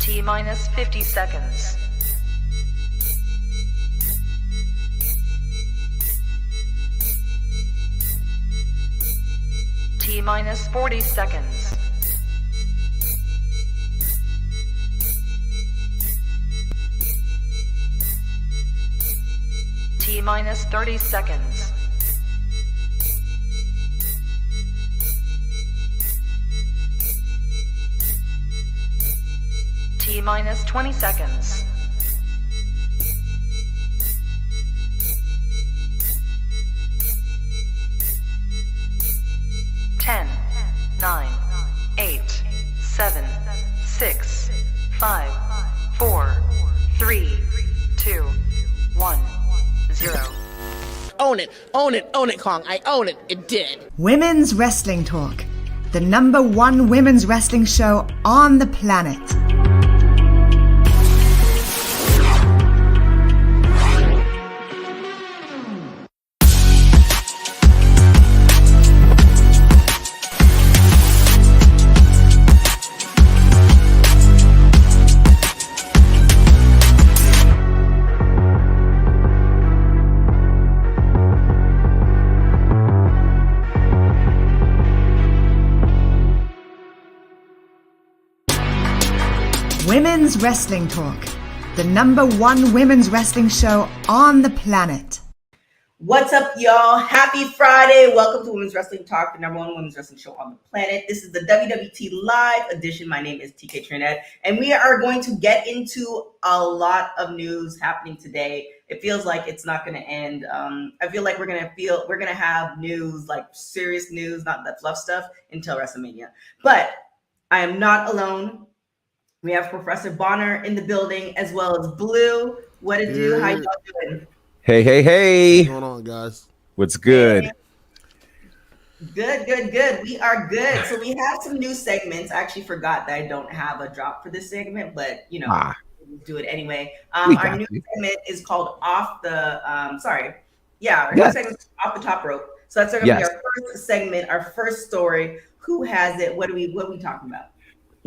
T minus 50 seconds. T minus 40 seconds. T minus 30 seconds. T minus 20 seconds. Ten, 9, 8, 7, 6, 5, 4, 3, 2, 1, 0. Own it, own it, own it, Kong. I own it. It did. Women's Wrestling Talk, the #1 women's wrestling show on the planet. Women's Wrestling Talk, the #1 women's wrestling show on the planet. What's up, y'all? Happy Friday. Welcome to Women's Wrestling Talk, the #1 women's wrestling show on the planet. This is the WWT Live edition. My name is TK Trinidad, and we are going to get into a lot of news happening today. It feels like it's not going to end. I feel like we're going to have news, like serious news, not that fluff stuff, until WrestleMania. But I am not alone. We have Professor Bonner in the building, as well as Blue. What it do? How y'all doing? Hey. What's going on, guys? What's good? Good. We are good. So we have some new segments. I actually forgot that I don't have a drop for this segment, but we'll do it anyway. Our new segment is called Off the new segment is Off the Top Rope. So that's going to be our first segment, our first story. Who has it? What are we talking about?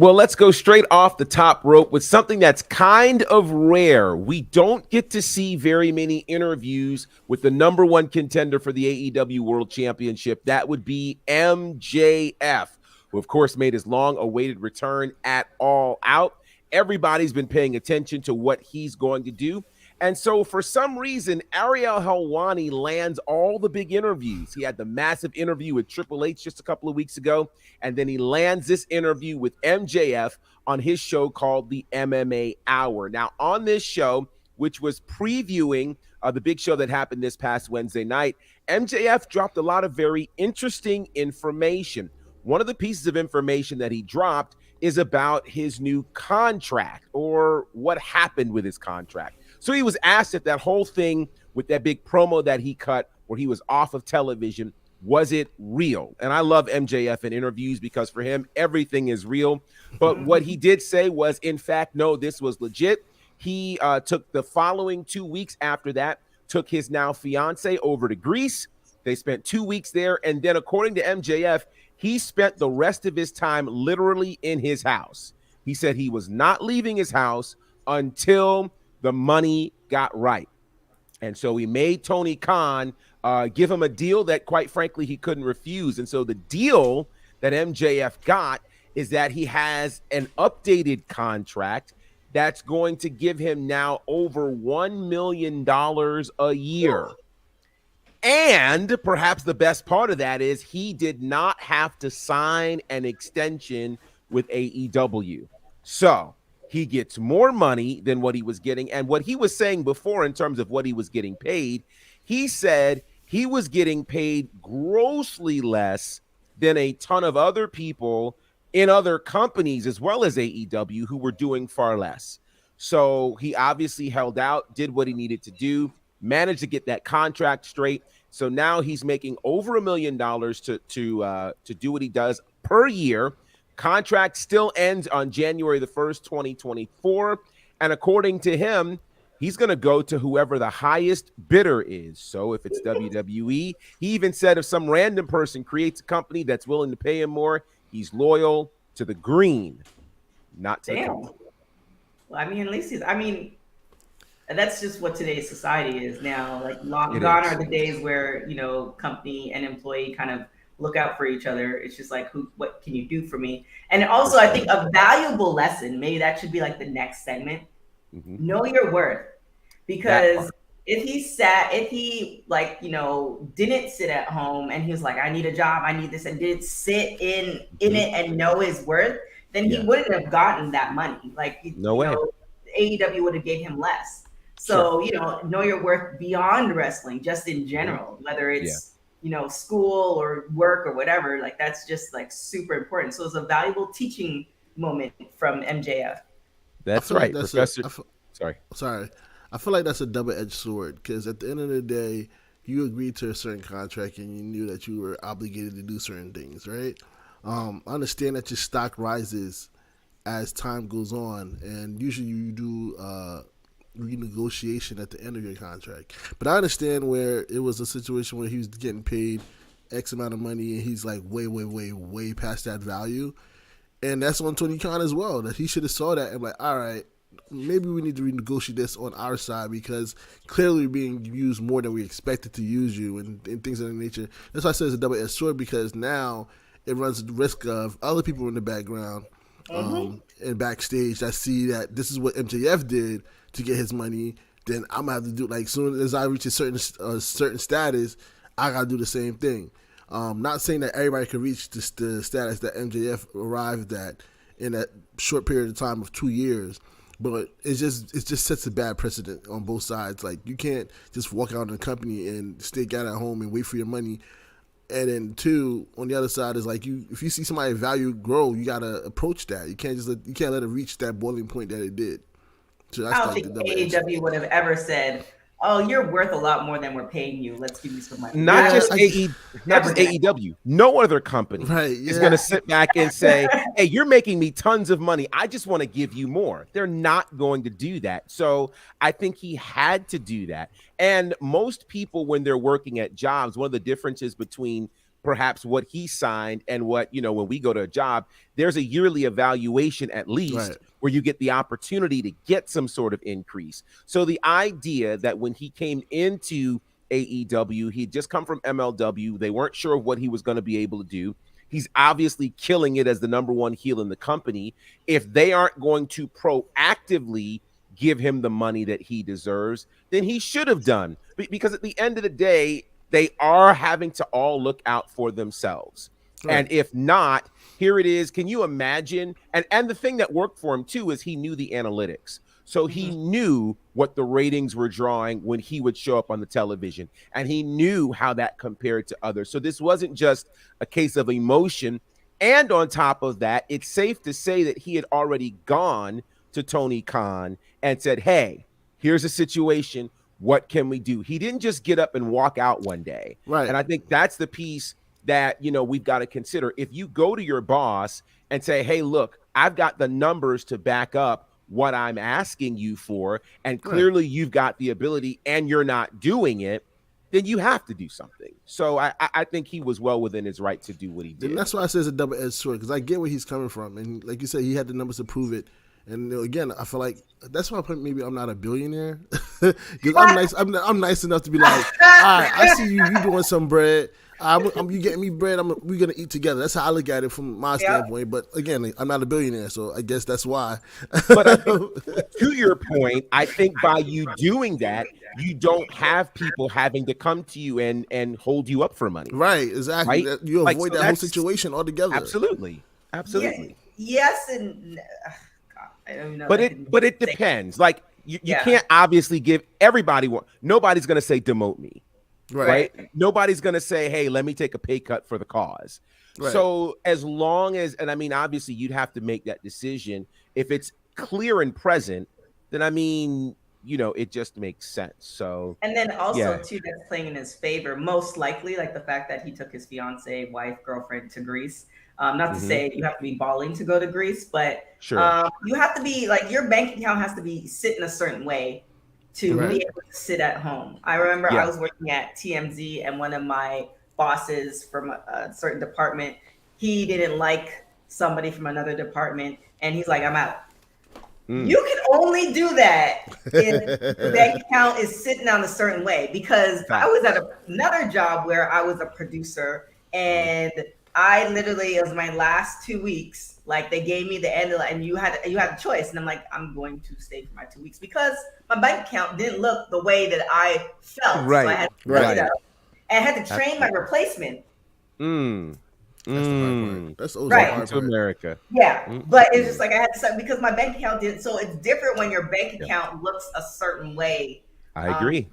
Well, let's go straight off the top rope with something that's kind of rare. We don't get to see very many interviews with the #1 contender for the AEW World Championship. That would be MJF, who, of course, made his long-awaited return at All Out. Everybody's been paying attention to what he's going to do. And so for some reason, Ariel Helwani lands all the big interviews. He had the massive interview with Triple H just a couple of weeks ago, and then he lands this interview with MJF on his show called the MMA Hour. Now, on this show, which was previewing the big show that happened this past Wednesday night, MJF dropped a lot of very interesting information. One of the pieces of information that he dropped is about his new contract, or what happened with his contract. So he was asked if that whole thing with that big promo that he cut where he was off of television, was it real? And I love MJF in interviews because for him, everything is real. But what he did say was, in fact, no, this was legit. He took the following 2 weeks after that, took his now fiance over to Greece. They spent 2 weeks there. And then according to MJF, he spent the rest of his time literally in his house. He said he was not leaving his house until the money got right. And so he made Tony Khan give him a deal that, quite frankly, he couldn't refuse. And so the deal that MJF got is that he has an updated contract that's going to give him now over $1 million a year. And perhaps the best part of that is he did not have to sign an extension with AEW. So he gets more money than what he was getting. And what he was saying before in terms of what he was getting paid, he said he was getting paid grossly less than a ton of other people in other companies as well as AEW who were doing far less. So he obviously held out, did what he needed to do, managed to get that contract straight. So now he's making over $1 million to do what he does per year. Contract still ends on January the 1st, 2024. And according to him, he's going to go to whoever the highest bidder is. So if it's WWE, he even said if some random person creates a company that's willing to pay him more, he's loyal to the green, not to the company. Well, I mean, at least and that's just what today's society is now. Like, It gone is. are the days where company and employee kind of look out for each other. It's just like, what can you do for me? And For also, I sure. think a valuable lesson, maybe that should be like the next segment. Hmm. Know your worth, That because part. if he like didn't sit at home and he was like, I need a job, I need this, and didn't sit in Mhm. it and know his worth, then he Yeah. wouldn't have gotten that money. Like, No way. AEW would have gave him less. Sure. So, know your worth beyond wrestling, just in Hmm. general, whether Yeah. it's, school or work or whatever. Like, that's just like super important. So it's a valuable teaching moment from MJF. I That's feel like right, that's Professor. Sorry. sorry. I feel like that's a double-edged sword because at the end of the day, you agreed to a certain contract and you knew that you were obligated to do certain things, right? I understand that your stock rises as time goes on, and usually you do renegotiation at the end of your contract. But I understand where it was a situation where he was getting paid X amount of money and he's like way, way, way, way past that value. And that's on Tony Khan as well, that he should have saw that and like, all right, maybe we need to renegotiate this on our side because clearly we're being used more than we expected to use you and things of that nature. That's why I said it's a double-edged sword because now it runs the risk of other people in the background and backstage that see that this is what MJF did to get his money. Then I'm gonna have to do like soon as I reach a certain status, I gotta do the same thing. Not saying that everybody could reach the status that MJF arrived at in that short period of time of 2 years, but it just sets a bad precedent on both sides. Like you can't just walk out in the company and stay out at home and wait for your money. And then two, on the other side is like if you see somebody value grow, you gotta approach that. You can't let it reach that boiling point that it did. So I that's don't like the think double edge. AEW would have ever said, "Oh, you're worth a lot more than we're paying you. Let's give you some money." Not Yeah, just not Never just gonna AEW. No other company Right, is yeah. going to sit back and say, "Hey, you're making me tons of money. I just want to give you more." They're not going to do that. So I think he had to do that. And most people, when they're working at jobs, one of the differences between perhaps what he signed and what, when we go to a job, there's a yearly evaluation at least Right. where you get the opportunity to get some sort of increase. So the idea that when he came into AEW, he'd just come from MLW, they weren't sure of what he was going to be able to do. He's obviously killing it as the number one heel in the company. If they aren't going to proactively give him the money that he deserves, then he should have done. Because at the end of the day, they are having to all look out for themselves. Right. And if not, here it is. Can you imagine? And the thing that worked for him too is he knew the analytics. So he knew what the ratings were drawing when he would show up on the television, and he knew how that compared to others. So this wasn't just a case of emotion. And on top of that, it's safe to say that he had already gone to Tony Khan and said, "Hey, here's a situation. What can we do?" He didn't just get up and walk out one day. Right. And I think that's the piece that, we've got to consider. If you go to your boss and say, "Hey, look, I've got the numbers to back up what I'm asking you for, and clearly you've got the ability and you're not doing it," then you have to do something. So I think he was well within his right to do what he did. And that's why I say it's a double-edged sword because I get where he's coming from, and like you said, he had the numbers to prove it. And again, I feel like that's why maybe I'm not a billionaire because I'm nice. I'm nice enough to be like, all right, I see you doing some bread. You getting me bread. We're gonna eat together. That's how I look at it from my standpoint. But again, I'm not a billionaire, so I guess that's why. But I think, to your point, I think by you doing that, you don't have people having to come to you and hold you up for money. Right, exactly. Right? You Like, avoid so that whole that's- situation altogether. Absolutely. Yes, and God, I don't even know. But it depends. Like you Yeah. can't obviously give everybody one. Nobody's going to say demote me, Right. right? Nobody's going to say, "Hey, let me take a pay cut for the cause." Right. So as long as, and I mean, obviously you'd have to make that decision. If it's clear and present, then I mean, it just makes sense. So And then also Yeah. too, that's playing in his favor, most likely, like the fact that he took his fiance, wife, girlfriend to Greece. Not to say you have to be balling to go to Greece, but Sure. you have to be like your bank account has to be sitting a certain way to Right. be able to sit at home. I remember Yeah. I was working at TMZ and one of my bosses from a certain department, he didn't like somebody from another department, and he's like, "I'm out." You can only do that if the bank account is sitting on a certain way. Because I was at another job where I was a producer, and I literally, it was my last 2 weeks. Like, they gave me the end of, and you had a choice, and I'm like, I'm going to stay for my 2 weeks because my bank account didn't look the way that I felt. Right. So I had to Right. it up, and I had to train my replacement. That's the hard part. That's always Right. the hard To part. America. Yeah, but it's just like I had to because my bank account didn't. So it's different when your bank account looks a certain way. I agree.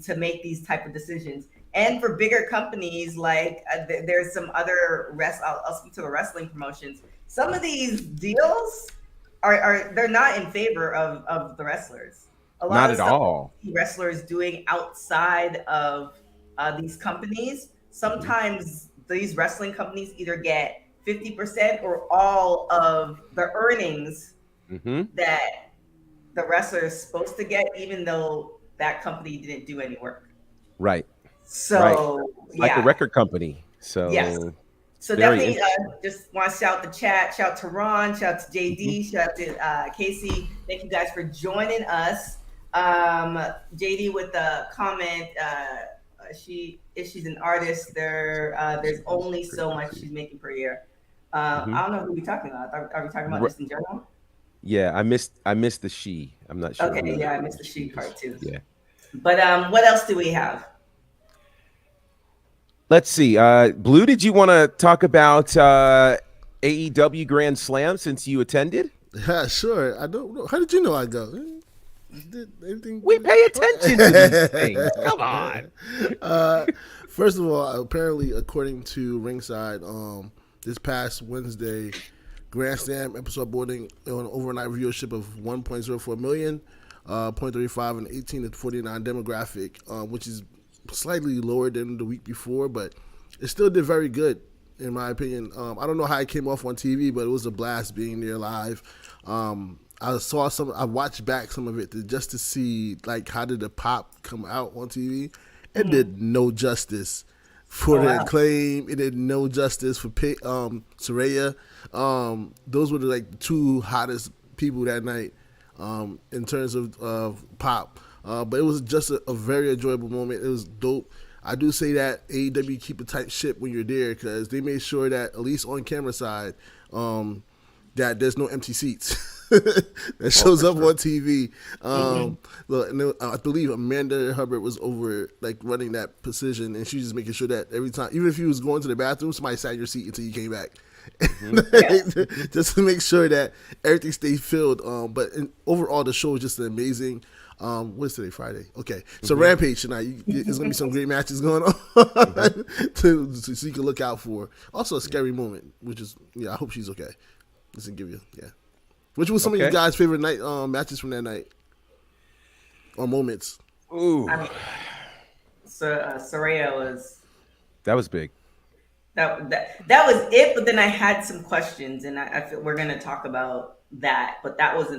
To make these type of decisions, and for bigger companies, like there's some other I'll speak to the wrestling promotions. Some of these deals are they're not in favor of the wrestlers. A lot Not of at stuff all. wrestlers doing outside of these companies. Sometimes these wrestling companies either get 50% or all of the earnings that the wrestler is supposed to get, even though that company didn't do any work. Right. So, Like a record company. So yes. So definitely just want to shout the chat. Shout to Ron. Shout to JD. Shout to Casey. Thank you guys for joining us. JD with the comment. She's an artist. There's only so much she's making per year. I don't know who we're talking about. Are we talking about this in general? Yeah, I missed the she. I'm not sure. Okay, yeah, I missed the she part too. Yeah. But what else do we have? Let's see. Blue, did you want to talk about AEW Grand Slam since you attended? Yeah, sure. I don't know. How did you know I go? We pay attention to these things. Come on. First of all, apparently, according to Ringside, this past Wednesday, Grand Slam episode boarding on overnight viewership of 1.04 million, 0.35 and 18 to 49 demographic, which is slightly lower than the week before, but it still did very good, in my opinion. I don't know how it came off on TV, but it was a blast being there live. I watched back some of it just to see like how did the pop come out on TV. It did no justice for the Acclaim. It did no justice for Saraya. Those were the two hottest people that night in terms of pop. But it was just a very enjoyable moment. It was dope. I do say that AEW keep a tight ship when you're there because they made sure that at least on camera side that there's no empty seats. That shows up on TV. I believe Amanda Hubbard was over running that position, and she was just making sure that every time, even if you was going to the bathroom, somebody sat in your seat until you came back, just to make sure that everything stayed filled. But overall, the show was just amazing. What is today? Friday. Okay, so Rampage tonight. There's gonna be some great matches going on, so you can look out for. Also, a scary moment, which is I hope she's okay. Just to give you Which was some of you guys' favorite night matches from that night or moments? Ooh, Saraya was. That was big. That was it. But then I had some questions, and I feel we're gonna talk about that. But that was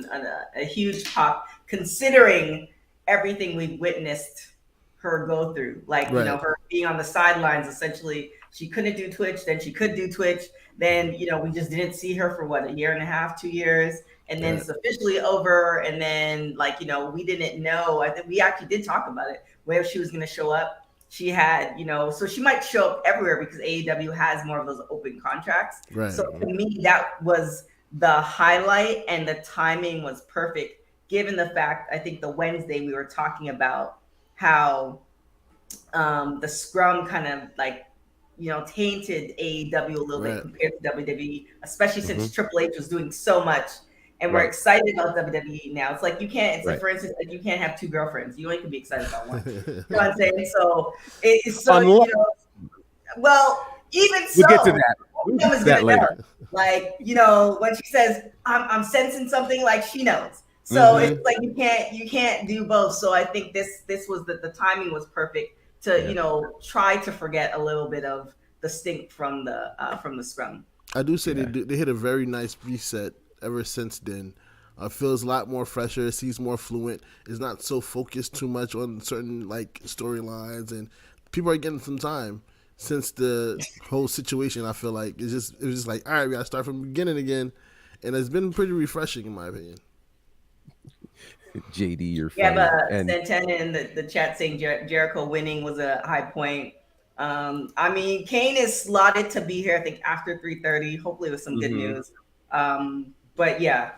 a huge pop, considering everything we've witnessed her go through. Her being on the sidelines. Essentially, she couldn't do Twitch. Then she could do Twitch. Then, we just didn't see her for a year and a half, 2 years. And then it's officially over. And then we didn't know. I think we actually did talk about it, where she was going to show up. She had, so she might show up everywhere because AEW has more of those open contracts. Right. So to me, that was the highlight, and the timing was perfect, given the fact, I think the Wednesday we were talking about how the scrum kind of tainted AEW a little bit compared to WWE, especially since Triple H was doing so much. And we're excited about WWE now. It's you can't, for instance, you can't have two girlfriends. You only can be excited about one. You know what I'm saying? So it's so, even so, we'll get to that. We'll get to that later. When she says, I'm sensing something, she knows. So it's you can't do both. So I think this was the timing was perfect to try to forget a little bit of the stink from the scrum. I do say they hit a very nice reset ever since then. Feels a lot more fresher, seems more fluent, is not so focused too much on certain storylines, and people are getting some time since the whole situation. I feel like it was just all right, we gotta start from the beginning again, and it's been pretty refreshing in my opinion. JD, you're We have funny. And Santana in the chat saying Jericho winning was a high point. I mean, Kane is slotted to be here, I think, after 3:30. Hopefully, with some good news. But yeah,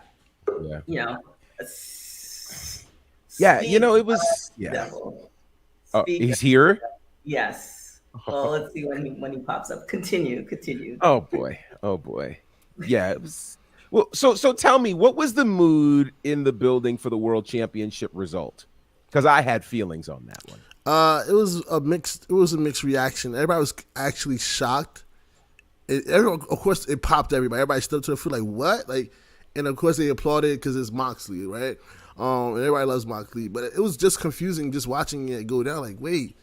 yeah, you know, it was devil. Oh, he's here. Yes. Well, let's see when he pops up. Continue. Oh boy. Yeah, it was. Well, so tell me, what was the mood in the building for the World Championship result? Because I had feelings on that one. It was a mixed reaction. Everybody was actually shocked. Everyone, of course, it popped everybody. Everybody stood up to the foot like, what? Like, and of course they applauded because it's Moxley, right? And everybody loves Moxley, but it was just confusing just watching it go down. Like, wait,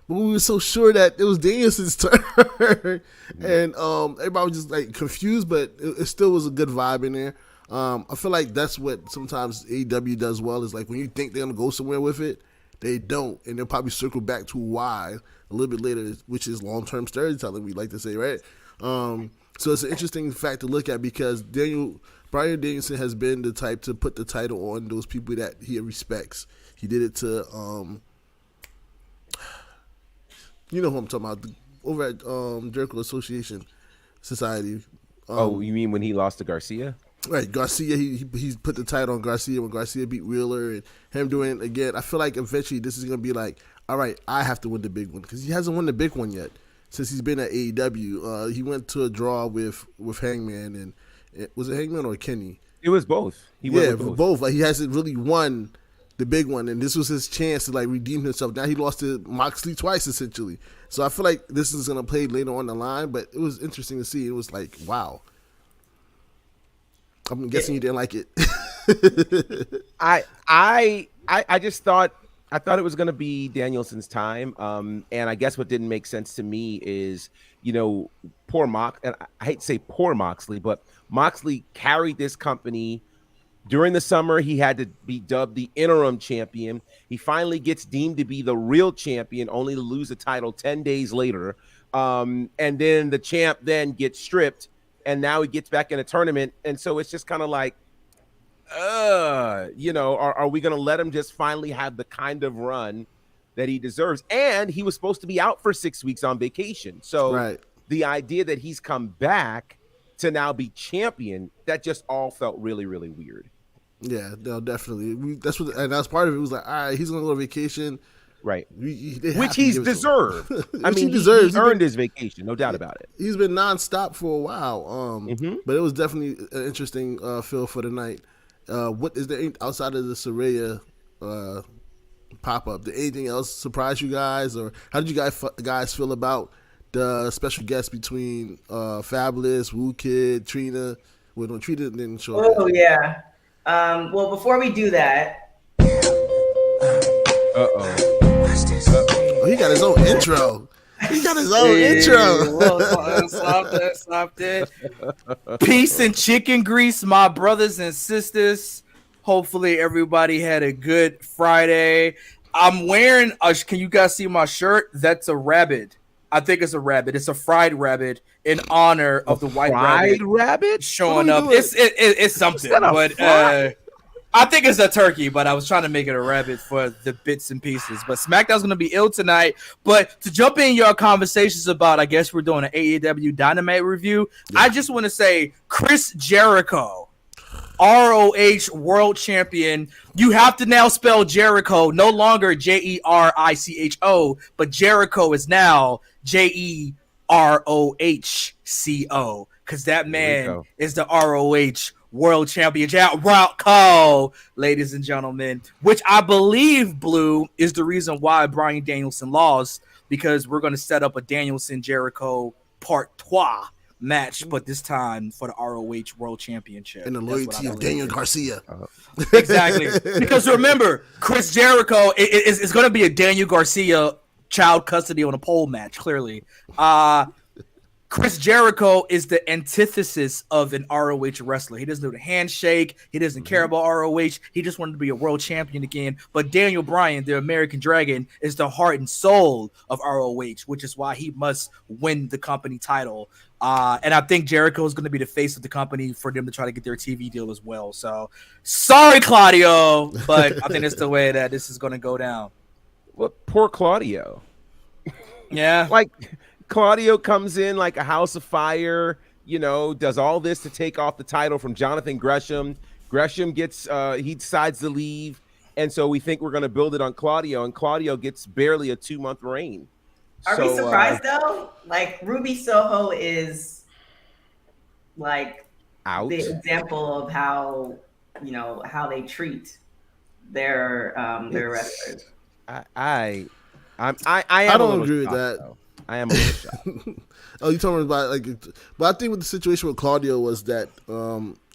but we were so sure that it was Danielson's turn, and everybody was just like confused, but it still was a good vibe in there. I feel like that's what sometimes AEW does well, is like when you think they're gonna go somewhere with it, they don't, and they'll probably circle back to why a little bit later, which is long-term storytelling, we like to say, right? So it's an interesting fact to look at, because Bryan Danielson has been the type to put the title on those people that he respects. He did it to, you know who I'm talking about, over at Jericho Association Society. You mean when he lost to Garcia? Right, Garcia, he's put the title on Garcia when Garcia beat Wheeler, and him doing it again. I feel like eventually this is going to be like, all right, I have to win the big one, because he hasn't won the big one yet since he's been at AEW. He went to a draw with Hangman, and was it Hangman or Kenny? It was both. He went with both. Like, he hasn't really won the big one, and this was his chance to like redeem himself. Now he lost to Moxley twice, essentially. So I feel like this is going to play later on the line, but it was interesting to see. It was like, wow. I'm guessing you didn't like it. I just thought it was going to be Danielson's time. And I guess what didn't make sense to me is, poor and I hate to say poor Moxley, but Moxley carried this company. During the summer, he had to be dubbed the interim champion. He finally gets deemed to be the real champion, only to lose the title 10 days later. And then the champ then gets stripped, and now he gets back in a tournament. And so it's just kind of like, are we going to let him just finally have the kind of run that he deserves? And he was supposed to be out for 6 weeks on vacation. So the idea that he's come back to now be champion, that just all felt really, really weird. Yeah, no, definitely. And that's part of it. It was like, all right, he's going to go on vacation. Right. Which he's deserved. I mean, he earned his vacation, no doubt about it. He's been nonstop for a while. But it was definitely an interesting feel for the night. What is there outside of the Saraya pop-up? Did anything else surprise you guys? Or how did you guys feel about the special guest between Fabulous, Woo Kid, Trina? Well, no, Trina didn't show up. Oh, yeah. Well, before we do that. Oh, he got his own intro. Stop that. Peace and chicken grease, my brothers and sisters. Hopefully everybody had a good Friday. I'm wearing can you guys see my shirt? That's a rabbit. I think it's a rabbit. It's a fried rabbit in honor of the white rabbit showing up. It's something, but I think it's a turkey, but I was trying to make it a rabbit for the bits and pieces. But SmackDown's going to be ill tonight. But to jump in your conversations about, I guess we're doing an AEW Dynamite review. Yeah. I just want to say Chris Jericho, ROH World Champion. You have to now spell Jericho, no longer Jericho, but Jericho is now Jerohco, because that man is the ROH World Champion. Jericho, ladies and gentlemen, which I believe, Blue, is the reason why Bryan Danielson lost, because we're going to set up a Danielson-Jericho Part 2 match, but this time for the ROH World Championship. And the loyalty of Daniel Garcia. Exactly. Because remember, Chris Jericho is going to be a Daniel Garcia child custody on a pole match, clearly. Chris Jericho is the antithesis of an ROH wrestler. He doesn't do the handshake. He doesn't care about ROH. He just wanted to be a world champion again. But Daniel Bryan, the American Dragon, is the heart and soul of ROH, which is why he must win the company title. And I think Jericho is going to be the face of the company for them to try to get their TV deal as well. So sorry, Claudio, but I think that's the way that this is going to go down. Well, poor Claudio. Yeah. Like, Claudio comes in like a house of fire, does all this to take off the title from Jonathan Gresham. Gresham gets, he decides to leave. And so we think we're going to build it on Claudio, and Claudio gets barely a 2-month reign. Are we surprised though? Like, Ruby Soho is like out the example of how they treat their wrestlers. I don't agree with that. Though. I am a little shocked. Oh, you talking about but I think with the situation with Claudio was that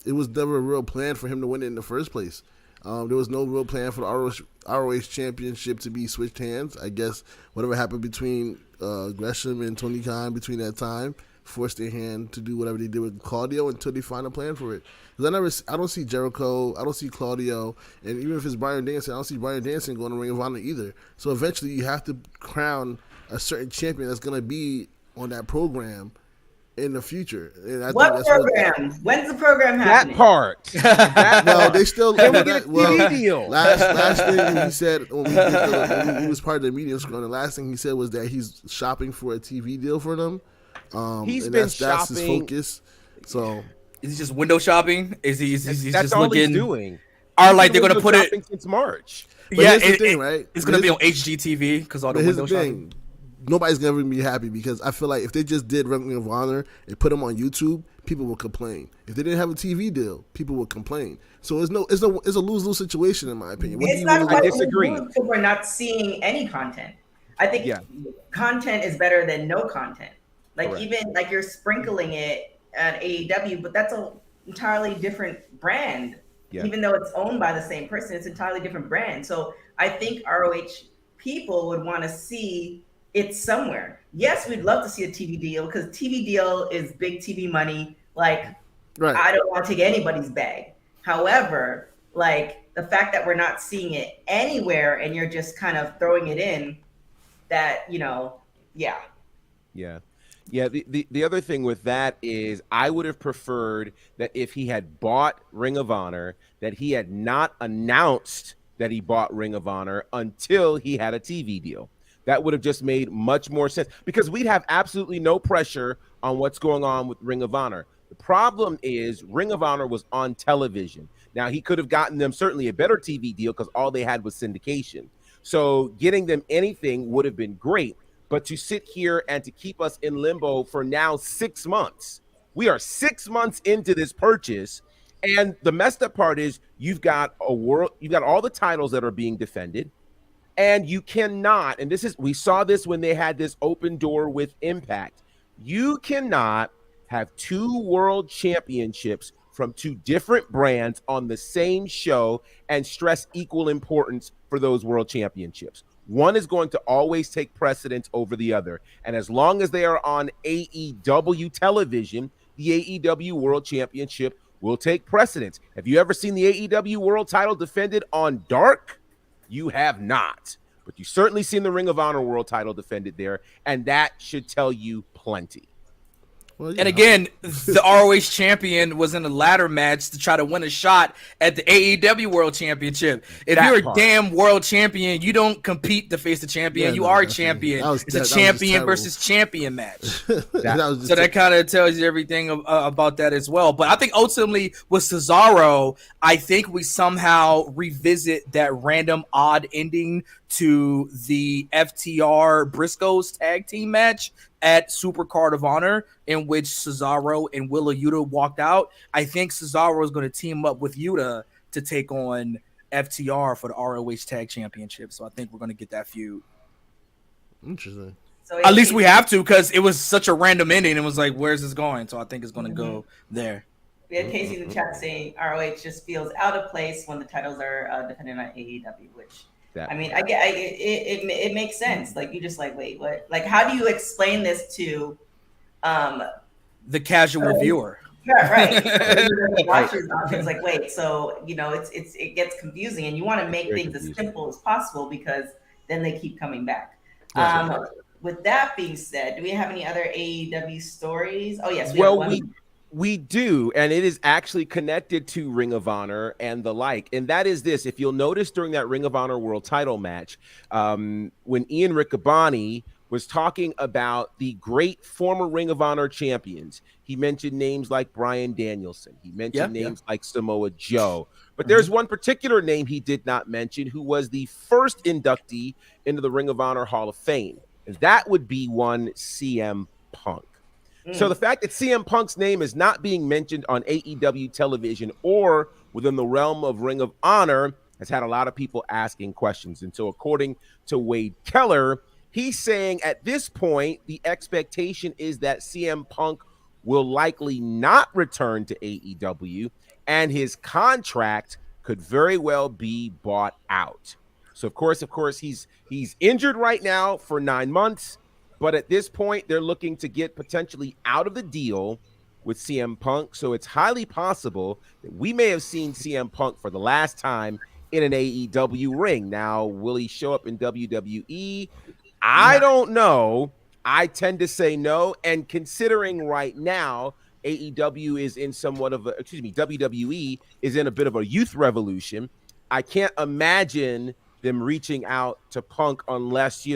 it was never a real plan for him to win it in the first place. There was no real plan for the ROH championship to be switched hands. I guess whatever happened between Gresham and Tony Khan between that time forced their hand to do whatever they did with Claudio until they find a plan for it. Because I don't see Jericho, I don't see Claudio, and even if it's Bryan Danielson, I don't see Bryan Danielson going to Ring of Honor either. So eventually you have to crown a certain champion that's going to be on that program in the future. And I what think program? When's the program happening? That part. Well, they still get a TV deal. Last thing he said when he was part of the media scrum, the last thing he said was that he's shopping for a TV deal for them. That's his focus. So is he just window shopping? Is he that's just all looking? He's doing. Are like they're gonna put it since March? But yeah, here's the thing, right? It's gonna be on HGTV because all the window shopping. Nobody's gonna be happy because I feel like if they just did Ring of Honor and put them on YouTube, people will complain. If they didn't have a TV deal, people would complain. So it's a lose-lose situation in my opinion. I disagree. Because we're not seeing any content. I think content is better than no content. Like Correct. Even like you're sprinkling it at AEW, but that's an entirely different brand. Yeah. Even though it's owned by the same person, it's an entirely different brand. So I think ROH people would want to see it somewhere. Yes, we'd love to see a TV deal because TV deal is big TV money. Like, right. I don't want to take anybody's bag. However, like the fact that we're not seeing it anywhere and you're just kind of throwing it in, that yeah. The other thing with that is I would have preferred that if he had bought Ring of Honor, that he had not announced that he bought Ring of Honor until he had a TV deal. That would have just made much more sense because we'd have absolutely no pressure on what's going on with Ring of Honor. The problem is Ring of Honor was on television. Now, he could have gotten them certainly a better TV deal because all they had was syndication. So getting them anything would have been great. But to sit here and to keep us in limbo for now 6 months, we are 6 months into this purchase. And the messed up part is you've got all the titles that are being defended. And you cannot, and we saw this when they had this open door with Impact. You cannot have 2 world championships from 2 different brands on the same show and stress equal importance for those world championships. One is going to always take precedence over the other. And as long as they are on AEW television, the AEW World Championship will take precedence. Have you ever seen the AEW World title defended on Dark? You have not. But you've certainly seen the Ring of Honor World title defended there, and that should tell you plenty. Well, yeah. And again, the ROH champion was in a ladder match to try to win a shot at the AEW World Championship. If you're a damn world champion, you don't compete to face the champion. You are a champion. It's a champion versus champion match. So that kind of tells you everything about that as well. But I think ultimately with Cesaro, I think we somehow revisit that random odd ending to the FTR Briscoes tag team match at Supercard of Honor, in which Cesaro and Willa Yuta walked out. I think Cesaro is going to team up with Yuta to take on FTR for the ROH Tag Championship. So I think we're going to get that feud. Interesting. So at least we have to, because it was such a random ending. It was like, where's this going? So I think it's going to go there. We had Casey in the chat saying ROH just feels out of place when the titles are defended on AEW, which I get it makes sense. Like you just like, wait, what? Like, how do you explain this to the casual viewer? Yeah, right. Watchers, it's like, wait, so it gets confusing, and you want to make things as simple as possible because then they keep coming back. with that being said, do we have any other AEW stories? Oh yes, we have Well, one. we do, and it is actually connected to Ring of Honor and the like. And that is this: if you'll notice during that Ring of Honor World Title match, when Ian Riccaboni was talking about the great former Ring of Honor champions, he mentioned names like Bryan Danielson. He mentioned names like Samoa Joe. But there's one particular name he did not mention, who was the first inductee into the Ring of Honor Hall of Fame, and that would be one CM Punk. So the fact that CM Punk's name is not being mentioned on AEW television or within the realm of Ring of Honor has had a lot of people asking questions. And so according to Wade Keller, he's saying at this point, the expectation is that CM Punk will likely not return to AEW and his contract could very well be bought out. So of course, he's injured right now for 9 months. But at this point, they're looking to get potentially out of the deal with CM Punk. So it's highly possible that we may have seen CM Punk for the last time in an AEW ring. Now, will he show up in WWE? I don't know. I tend to say no. And considering right now, AEW is in somewhat of WWE is in a bit of a youth revolution. I can't imagine them reaching out to Punk unless,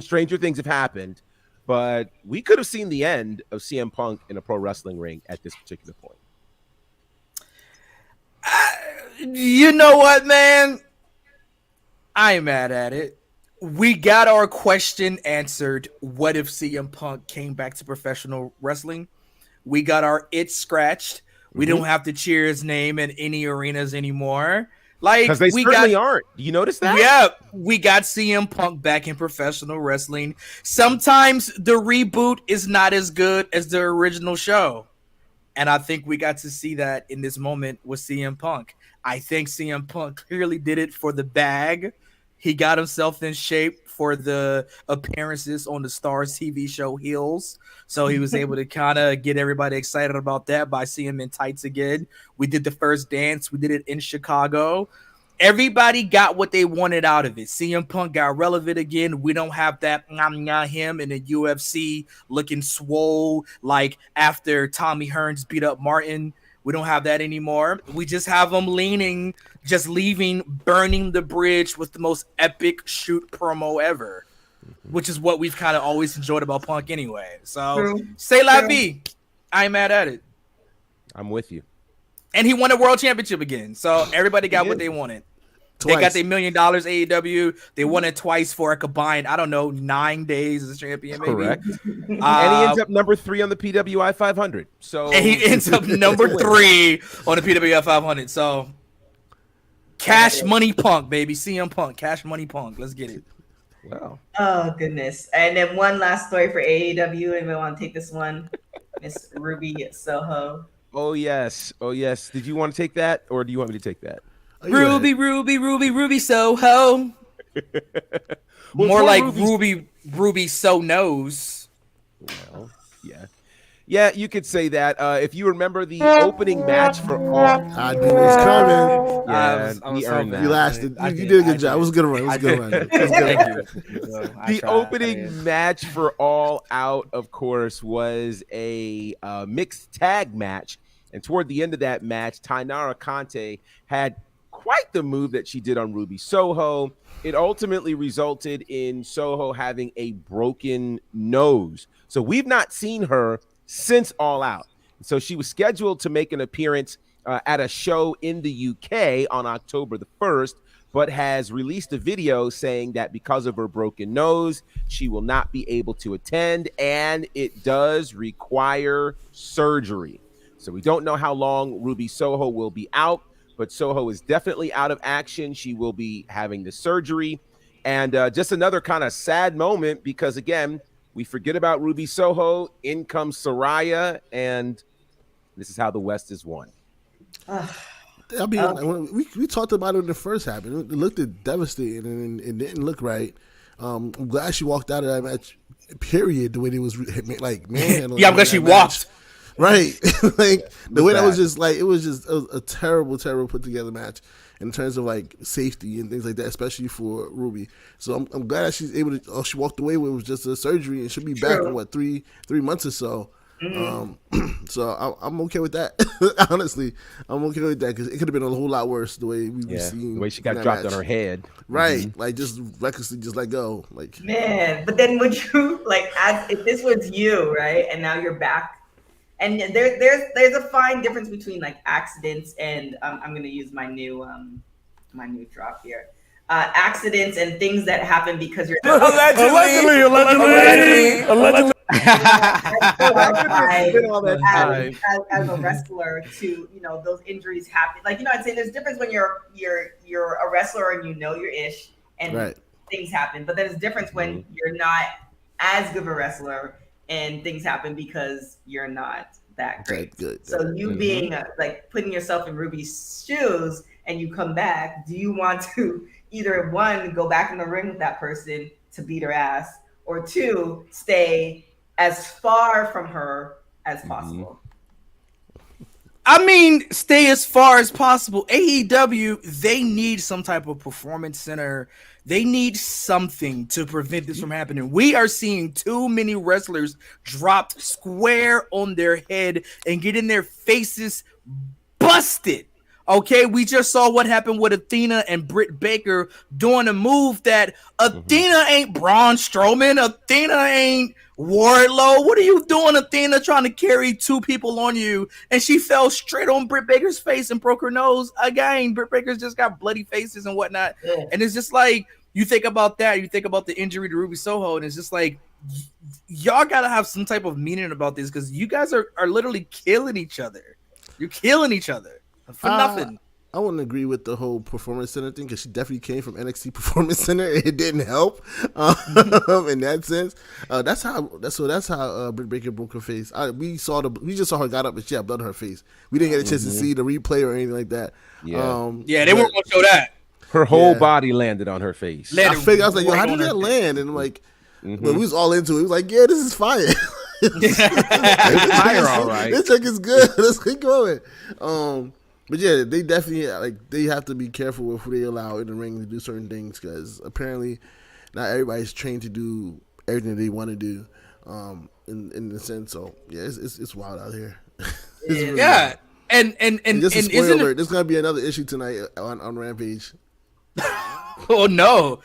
stranger things have happened, but we could have seen the end of CM Punk in a pro wrestling ring at this particular point. You know what, man? I ain't mad at it. We got our question answered. What if CM Punk came back to professional wrestling? We got our itch scratched. We don't have to cheer his name in any arenas anymore. Because they certainly aren't. Do you notice that? Yeah, we got CM Punk back in professional wrestling. Sometimes the reboot is not as good as the original show. And I think we got to see that in this moment with CM Punk. I think CM Punk clearly did it for the bag. He got himself in shape for the appearances on the Stars TV show Heels. So he was able to kind of get everybody excited about that by seeing him in tights again. We did the first dance. We did it in Chicago. Everybody got what they wanted out of it. CM Punk got relevant again. We don't have that him in the UFC looking swole like after Tommy Hearns beat up Martin. We don't have that anymore. We just have him leaving, burning the bridge with the most epic shoot promo ever, which is what we've kind of always enjoyed about Punk anyway. So, say la vie. I ain't mad at it. I'm with you. And he won a world championship again. So, everybody got what they wanted. Twice. They got their $1 million AEW. They won it twice for a combined, 9 days as a champion, maybe. Correct. And he ends up number 3 on the PWI 500. So and he ends up number 3 on the PWI 500. So Cash Money Punk, baby. CM Punk. Cash Money Punk. Let's get it. Wow. Oh, goodness. And then one last story for AEW. Anybody want to take this one? Miss Ruby Soho. Oh, yes. Did you want to take that, or do you want me to take that? Ruby Soho. More like Ruby So Knows. Well, yeah, you could say that. If you remember the opening match for all, I knew it was coming. Yeah, we earned that. You lasted. You did a good job. It was a good run. The opening match for All Out, of course, was a mixed tag match, and toward the end of that match, Tainara Conte had quite the move that she did on Ruby Soho. It ultimately resulted in Soho having a broken nose. So we've not seen her since All Out. So she was scheduled to make an appearance at a show in the UK on October the 1st, but has released a video saying that because of her broken nose, she will not be able to attend, and it does require surgery. So we don't know how long Ruby Soho will be out, but Soho is definitely out of action. She will be having the surgery. And just another kind of sad moment because, again, we forget about Ruby Soho. In comes Saraya, and this is how the West is won. I mean, we talked about it when it first happened. It looked devastating, and it didn't look right. I'm glad she walked out of that match, period, the way it was like manhandling. Yeah, I'm glad she walked. Right. Like the way that was bad. just like it was a terrible put together match in terms of like safety and things like that, especially for Ruby. So I'm glad that she's able to. Oh, she walked away with it was just a surgery and she'll be back in what three months or so. So I'm okay with that. Honestly, I'm okay with that because it could have been a whole lot worse the way we've seen. The way she got dropped on her head. Right, like just recklessly, just let go. Like Man, but then would you like if this was you, right? And now you're back. And there's a fine difference between like accidents and I'm gonna use my new drop here. Accidents and things that happen because you're Allegedly. as a wrestler to those injuries happen. Like I'd say there's a difference when you're a wrestler and your ish and things happen, but there's a difference when you're not as good of a wrestler and things happen because you're not that great. Good. So you being like putting yourself in Ruby's shoes and you come back, do you want to either one, go back in the ring with that person to beat her ass, or two, stay as far from her as possible? I mean, stay as far as possible. AEW, they need some type of performance center. They need something to prevent this from happening. We are seeing too many wrestlers dropped square on their head and getting their faces busted. Okay, we just saw what happened with Athena and Britt Baker doing a move that Athena ain't Braun Strowman. Athena ain't Wardlow. What are you doing, Athena, trying to carry two people on you? And she fell straight on Britt Baker's face and broke her nose again. Britt Baker's just got bloody faces and whatnot. Yeah. And it's just like, you think about that. You think about the injury to Ruby Soho, and it's just like, y'all got to have some type of meaning about this because you guys are literally killing each other. You're killing each other. For nothing. I wouldn't agree with the whole performance center thing because she definitely came from NXT Performance Center. It didn't help in that sense. That's how Britt Baker broke her face. We just saw her got up and she had blood on her face. We didn't get a chance to see the replay or anything like that. Yeah, they weren't gonna show that. Her whole body landed on her face. I was like, yo, how did that land? And I'm like, but we was all into it. We was like, yeah, this is fire. It's fire, all right. This check is good. Let's keep going. But yeah, they definitely they have to be careful with who they allow in the ring to do certain things because apparently not everybody's trained to do everything they want to do. In the sense, so yeah, it's wild out here. Really wild. And just a spoiler alert, there's gonna be another issue tonight on Rampage. Oh no.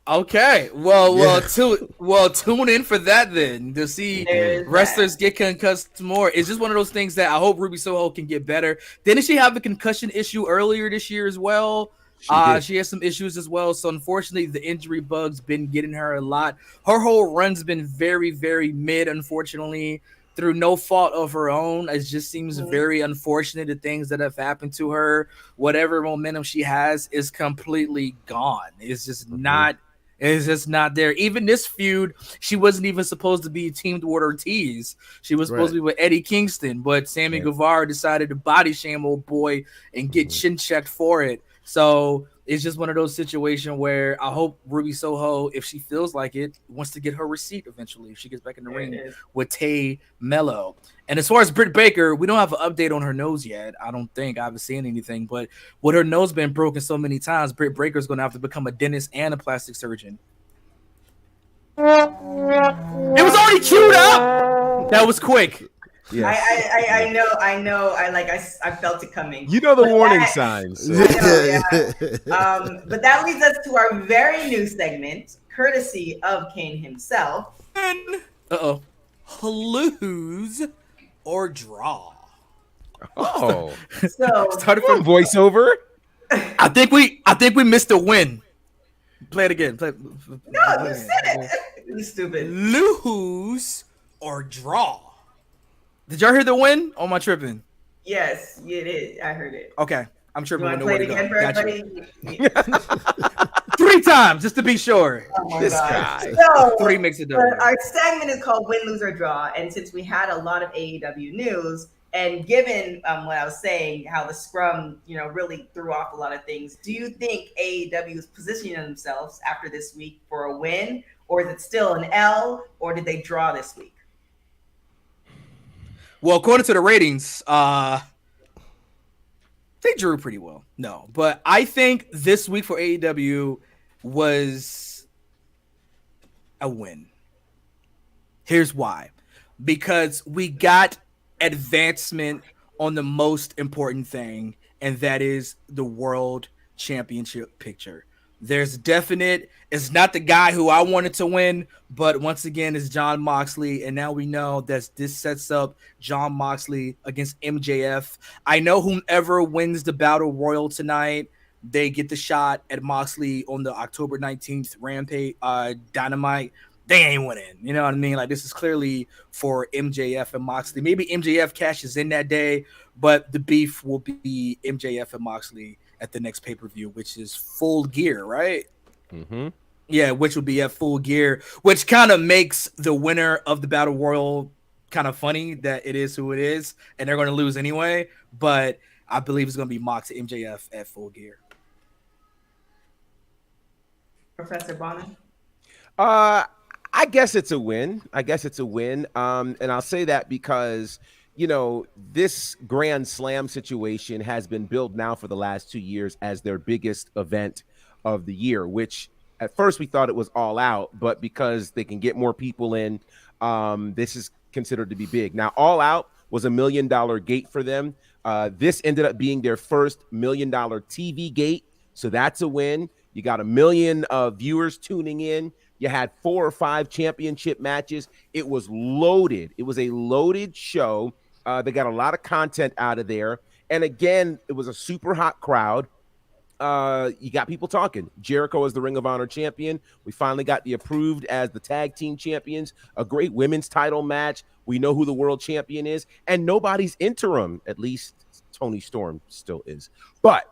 Okay, well, tune in for that then to see wrestlers get concussed more. It's just one of those things that I hope Ruby Soho can get better. Didn't she have a concussion issue earlier this year as well? She has some issues as well. So unfortunately, the injury bug's been getting her a lot. Her whole run's been very, very mid, unfortunately, through no fault of her own. It just seems very unfortunate the things that have happened to her. Whatever momentum she has is completely gone. It's just not. It's just not there. Even this feud, she wasn't even supposed to be teamed with Ortiz. She was supposed to be with Eddie Kingston, but Sammy Guevara decided to body shame old boy and get chin checked for it. So it's just one of those situations where I hope Ruby Soho, if she feels like it, wants to get her receipt eventually if she gets back in the ring with Tay Mello. And as far as Britt Baker, we don't have an update on her nose yet. I don't think. I haven't seen anything. But with her nose being broken so many times, Britt Baker's going to have to become a dentist and a plastic surgeon. It was already queued up. That was quick. Yes. I know. I felt it coming. You know the warning signs. So. But that leads us to our very new segment, courtesy of Kane himself. Lose or draw. Oh, so started from voiceover. I think we missed a win. Play it again. No, you said it. You stupid. Lose or draw. Did y'all hear the win? Or am I tripping? Yes, it is. I heard it. Okay, I'm tripping. You want to play it again for everybody? 3 times, just to be sure. Oh this guy. So, 3 makes it done. Our segment is called Win, Lose, or Draw. And since we had a lot of AEW news, and given what I was saying, how the scrum, really threw off a lot of things, do you think AEW is positioning themselves after this week for a win? Or is it still an L? Or did they draw this week? Well, according to the ratings, they drew pretty well. No, but I think this week for AEW was a win. Here's why. Because we got advancement on the most important thing, and that is the World Championship picture. There's definite, it's not the guy who I wanted to win, but once again, it's Jon Moxley. And now we know that this sets up Jon Moxley against MJF. I know whomever wins the Battle Royal tonight, they get the shot at Moxley on the October 19th Rampage Dynamite. They ain't winning. You know what I mean? Like, this is clearly for MJF and Moxley. Maybe MJF cashes in that day, but the beef will be MJF and Moxley at the next pay-per-view, which is Full Gear, right? Mm-hmm. Yeah, which will be at Full Gear, which kind of makes the winner of the Battle Royal kind of funny that it is who it is, and they're going to lose anyway. But I believe it's going to be Mox and MJF at Full Gear. Professor Bonner? I guess it's a win. And I'll say that because, you know, this Grand Slam situation has been billed now for the last 2 years as their biggest event of the year, which at first we thought it was All Out, but because they can get more people in, this is considered to be big. Now, All Out was $1 million gate for them. This ended up being their first $1 million TV gate, so that's a win. You got 1 million viewers tuning in. You had 4 or 5 championship matches. It was loaded. It was a loaded show. They got a lot of content out of there. And again, it was a super hot crowd. You got people talking. Jericho is the Ring of Honor champion. We finally got the approved as the tag team champions. A great women's title match. We know who the world champion is. And nobody's interim. At least Toni Storm still is. But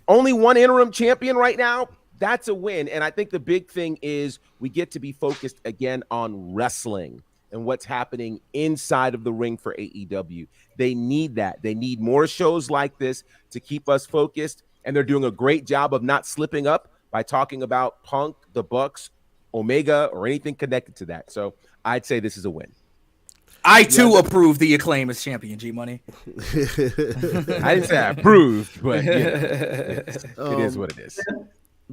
only one interim champion right now. That's a win. And I think the big thing is we get to be focused again on wrestling and what's happening inside of the ring for AEW. They need that. They need more shows like this to keep us focused. And they're doing a great job of not slipping up by talking about Punk, the Bucks, Omega, or anything connected to that. So I'd say this is a win. I, too, approve the Acclaim as champion, G-Money. I didn't say I approved, but you know, it is what it is.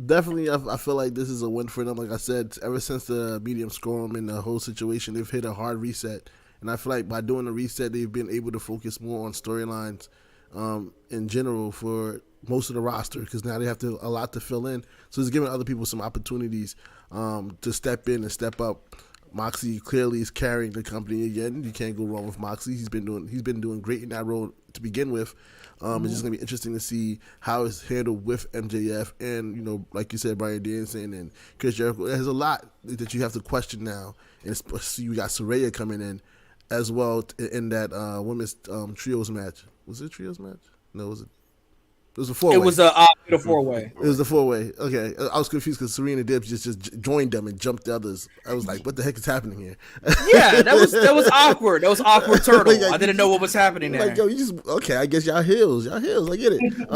Definitely, I feel like this is a win for them. Like I said, ever since the medium scrum and the whole situation, they've hit a hard reset. And I feel like by doing the reset, they've been able to focus more on storylines in general for most of the roster, because now they have a lot to fill in. So it's giving other people some opportunities to step in and step up. Moxley clearly is carrying the company again. You can't go wrong with Moxley. He's been doing great in that role to begin with. It's just gonna be interesting to see how it's handled with MJF and, you know, like you said, Bryan Danielson and Chris Jericho. There's a lot that you have to question now, and you got Saraya coming in as well in that women's trios match. Was it a trios match? No, was it? It was a 4-way. It was a 4-way. It was a 4-way. Okay, I was confused because Serena Dibs just joined them and jumped the others. I was like, "What the heck is happening here?" Yeah, that was awkward. That was awkward turtle. I didn't know what was happening there. Like, yo, I guess y'all heels. I get it.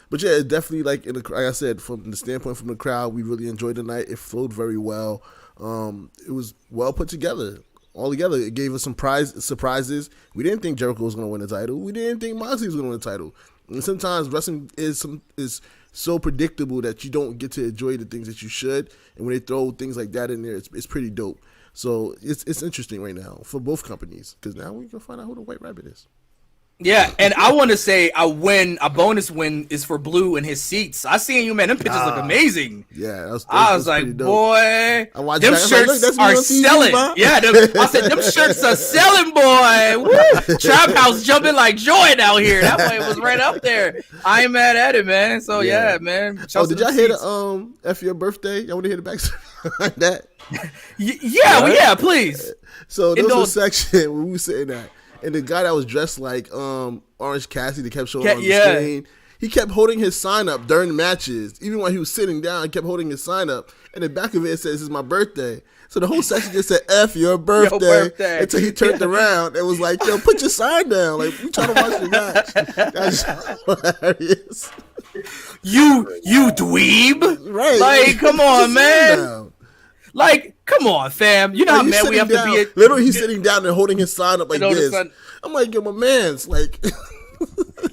But yeah, it definitely, like I said, from the standpoint from the crowd, we really enjoyed the night. It flowed very well. It was well put together. All together, it gave us some surprises. We didn't think Jericho was going to win the title. We didn't think Moxley was going to win the title. And sometimes wrestling is so predictable that you don't get to enjoy the things that you should. And when they throw things like that in there, it's pretty dope. So it's interesting right now for both companies, because now we can find out who the White Rabbit is. Yeah, and I want to say a bonus win is for Blue and his seats. I seen you, man. Them pictures look amazing. Yeah, I was like, boy, them shirts like, are TV, selling. bro. Yeah, I said, them shirts are selling, boy. Woo! Trap House jumping like joy out here. That boy was right up there. I ain't mad at it, man. So, yeah man. Did y'all hear the F Your Birthday? Y'all want to hear the backstory behind that? Yeah, please. So there was a section where we were sitting at, and the guy that was dressed like Orange Cassidy that kept showing on the screen, he kept holding his sign up during matches. Even when he was sitting down, he kept holding his sign up. And the back of it says, "This is my birthday." So the whole section just said, "F your birthday," until he turned around and was like, "Yo, put your sign down. Like, we trying to watch the match." That's hilarious. You dweeb. Right. Like, come on, man. Like, Come on, fam. You know how mad we have to be. Literally, he's sitting down and holding his sign up like this. I'm like, yo, my man's like.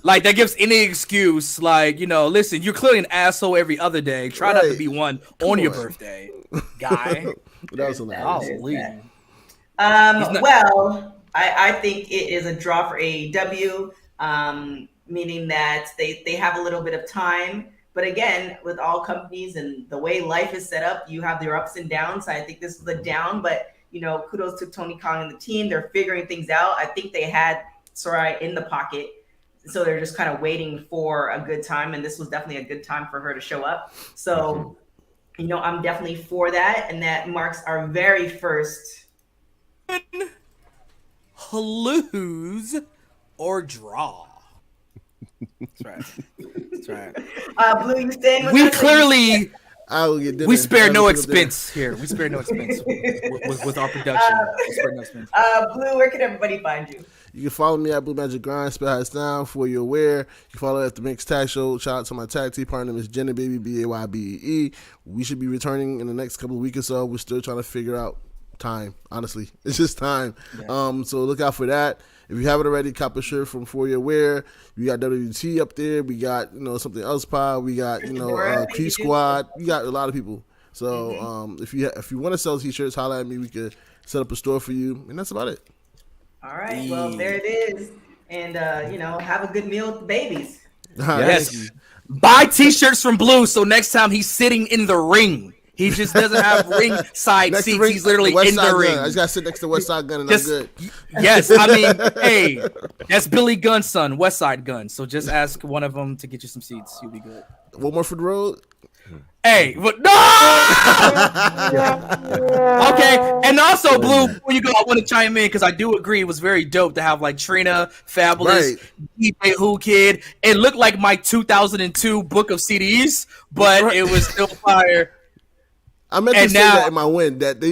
Like, that gives any excuse. Like, listen, you're clearly an asshole every other day. Try not to be one on your birthday, guy. That was hilarious. Well, I think it is a draw for AEW, meaning that they have a little bit of time. But again, with all companies and the way life is set up, you have their ups and downs. I think this is a down, but kudos to Tony Khan and the team. They're figuring things out. I think they had Saraya in the pocket, so they're just kind of waiting for a good time. And this was definitely a good time for her to show up. So, I'm definitely for that. And that marks our very first lose or draw. That's right. That's right. Blue, you staying with we us? Clearly, we spare no expense here. We spare no expense with our production. We spare no expense. Blue, where can everybody find you? You can follow me at Blue Magic Grind, spell how it's down for you're aware. You can follow at the Mixed Tag Show. Shout out to my tag team partner, Miss Jenna Baby, BAYBEE. We should be returning in the next couple of weeks or so. We're still trying to figure out time. Honestly, it's just time. Yeah. So look out for that. If you haven't already, cop a shirt from For Your Wear. We got WWT up there. We got something else pod. We got Creep Squad. We got a lot of people. So if you want to sell t-shirts, holla at me. We could set up a store for you, and that's about it. All right. Well, there it is. And have a good meal with the babies. Yes. Buy t-shirts from Blue so next time he's sitting in the ring. He just doesn't have ring side seats. He's literally in the ring. I just got to sit next to West Side Gun and I'm good. Yes, I mean, hey, that's Billy Gunn's son, West Side Gun. So just ask one of them to get you some seats. You'll be good. One more for the road? Hey, but no! Okay, and also, Blue, before you go, I want to chime in because I do agree it was very dope to have like Trina, Fabulous, DJ Who Kid. It looked like my 2002 book of CDs, but it was still fire. I meant to say that in my win that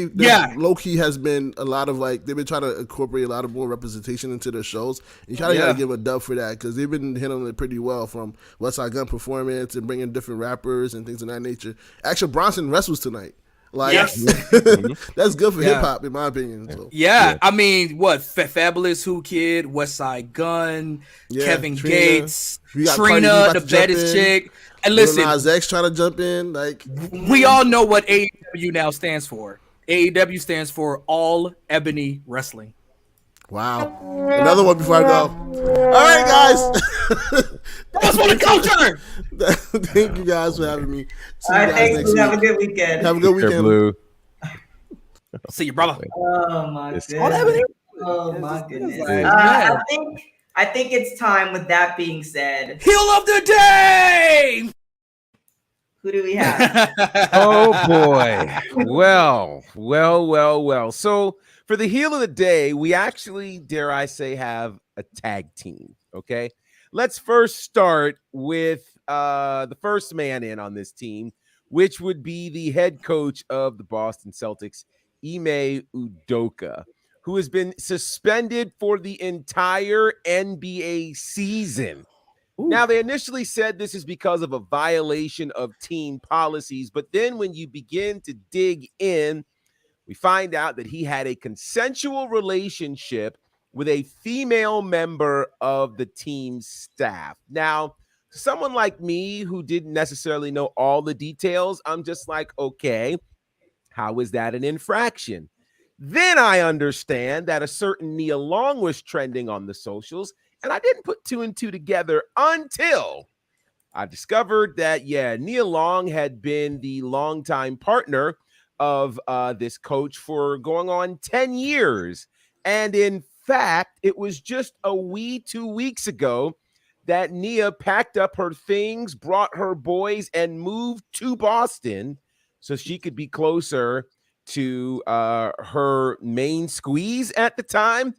low key has been a lot of they've been trying to incorporate a lot of more representation into their shows. You kind of got to give a dub for that because they've been handling it pretty well from West Side Gun performance and bringing different rappers and things of that nature. Actually, Bronson wrestles tonight. That's good for hip hop in my opinion. So. Yeah, I mean, Fabulous Who Kid, West Side Gun, Kevin Gates, Trina, the baddest chick. And listen, Nas X trying to jump in. We all know what AEW now stands for. AEW stands for All Ebony Wrestling. Wow. Another one before I go. All right, guys. That's what the culture. Thank you guys for having me. See you guys next week. Have a good weekend. Have a good weekend. Blue. See you, brother. Oh my goodness. Oh my goodness. I think it's time. With that being said, heel of the day. Who do we have? Oh boy. Well. So for the heel of the day, we actually, dare I say, have a tag team. Okay. Let's first start with the first man in on this team, which would be the head coach of the Boston Celtics, Ime Udoka, who has been suspended for the entire NBA season. Ooh. Now, they initially said this is because of a violation of team policies, but then when you begin to dig in, we find out that he had a consensual relationship with a female member of the team's staff. Now, someone like me who didn't necessarily know all the details, I'm just like, okay, how is that an infraction? Then I understand that a certain Nia Long was trending on the socials, and I didn't put two and two together until I discovered that, Nia Long had been the longtime partner of this coach for going on 10 years. And in fact, it was just a wee 2 weeks ago that Nia packed up her things, brought her boys, and moved to Boston so she could be closer to her main squeeze at the time.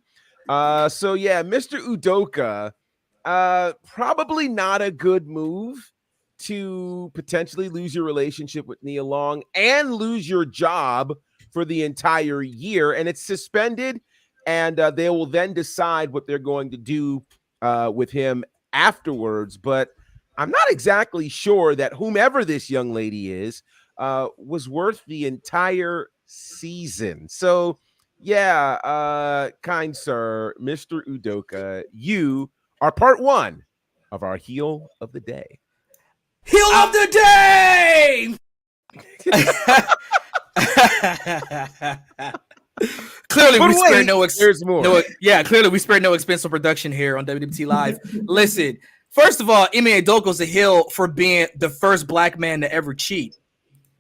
Mr. Udoka, probably not a good move to potentially lose your relationship with Nia Long and lose your job for the entire year. And it's suspended, and they will then decide what they're going to do with him afterwards. But I'm not exactly sure that whomever this young lady is was worth the entire season. So, yeah, kind sir, Mr. Udoka, you are part one of our heel of the day. Heel of the day! Clearly, we spared there's more. Clearly we spared no expense on production here on WWT Live. Listen, first of all, Ime Udoka's a heel for being the first black man to ever cheat.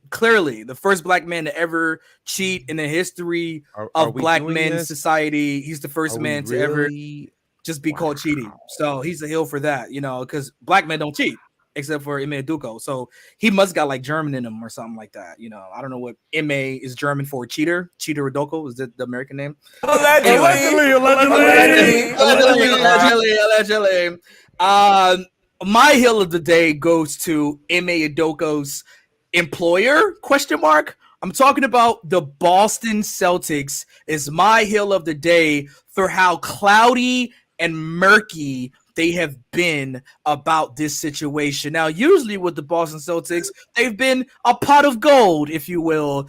Clearly, the first black man to ever cheat in the history of black men's society. He's the first man to ever just be called cheating. So he's a heel for that, because black men don't cheat. Except for Ime Udoka. So he must got like German in him or something like that. I don't know what Ime is German for. Cheater Udoka. Is that the American name? Allegedly. My heel of the day goes to Ime Udoka's employer, ? I'm talking about the Boston Celtics is my heel of the day for how cloudy and murky they have been about this situation. Now, usually with the Boston Celtics, they've been a pot of gold, if you will,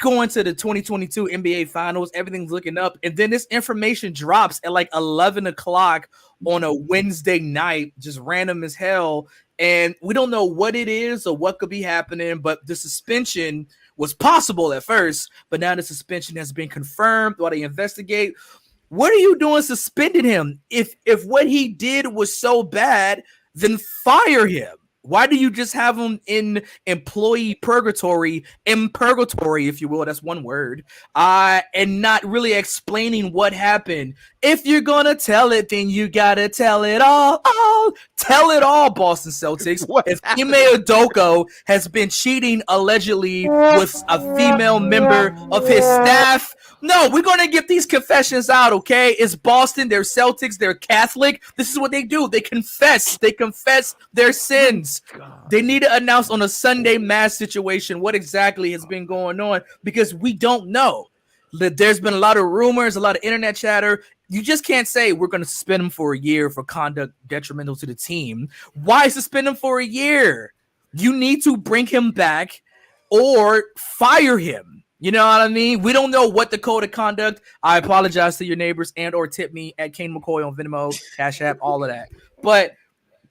going to the 2022 NBA Finals. Everything's looking up. And then this information drops at like 11 o'clock on a Wednesday night, just random as hell. And we don't know what it is or what could be happening, but the suspension was possible at first. But now the suspension has been confirmed while they investigate. What are you doing suspending him? If what he did was so bad, then fire him. Why do you just have him in employee purgatory, if you will, that's one word, and not really explaining what happened? If you're going to tell it, then you got to tell it all. Tell it all, Boston Celtics. If Ime Udoka has been cheating allegedly with a female member of his staff, no, we're going to get these confessions out, okay? It's Boston. They're Celtics. They're Catholic. This is what they do. They confess. They confess their sins. They need to announce on a Sunday mass situation what exactly has been going on because we don't know. There's been a lot of rumors, a lot of internet chatter. You just can't say we're going to suspend him for a year for conduct detrimental to the team. Why suspend him for a year? You need to bring him back or fire him. You know what I mean? We don't know what the code of conduct. I apologize to your neighbors and or tip me at Kane McCoy on Venmo, Cash App, all of that. But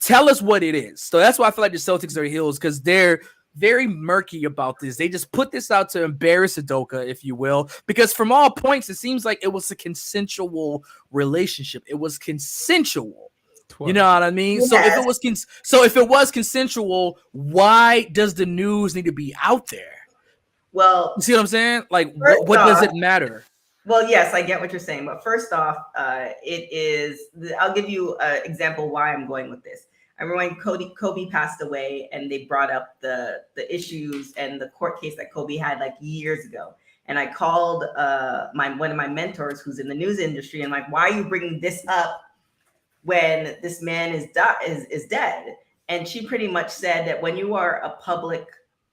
tell us what it is. So that's why I feel like the Celtics are heels because they're very murky about this. They just put this out to embarrass Udoka, if you will, because from all points, it seems like it was a consensual relationship. It was consensual. You know what I mean? Yes. So if it was consensual, why does the news need to be out there? Well, you see what I'm saying? Like, what does it matter? Well, yes, I get what you're saying. But first off, I'll give you an example why I'm going with this. I remember when Kobe passed away and they brought up the issues and the court case that Kobe had like years ago. And I called one of my mentors who's in the news industry and like, why are you bringing this up when this man is dead? And she pretty much said that when you are a public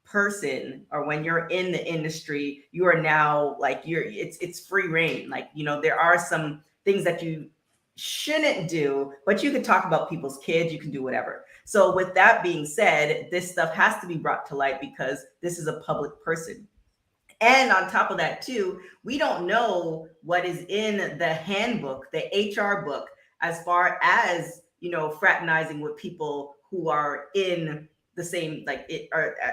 person or when you're in the industry, you are now like it's free reign. Like, there are some things that you shouldn't do, but you can talk about people's kids, you can do whatever. So with that being said, this stuff has to be brought to light because this is a public person. And on top of that too, we don't know what is in the handbook, the HR book, as far as, fraternizing with people who are in the same,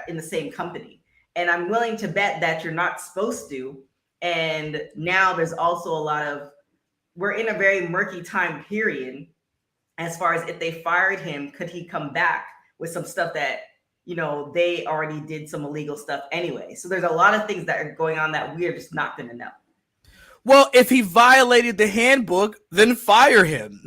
in the same company. And I'm willing to bet that you're not supposed to. And now there's also we're in a very murky time period as far as if they fired him, could he come back with some stuff that, they already did some illegal stuff anyway. So there's a lot of things that are going on that we're just not going to know. Well, if he violated the handbook, then fire him.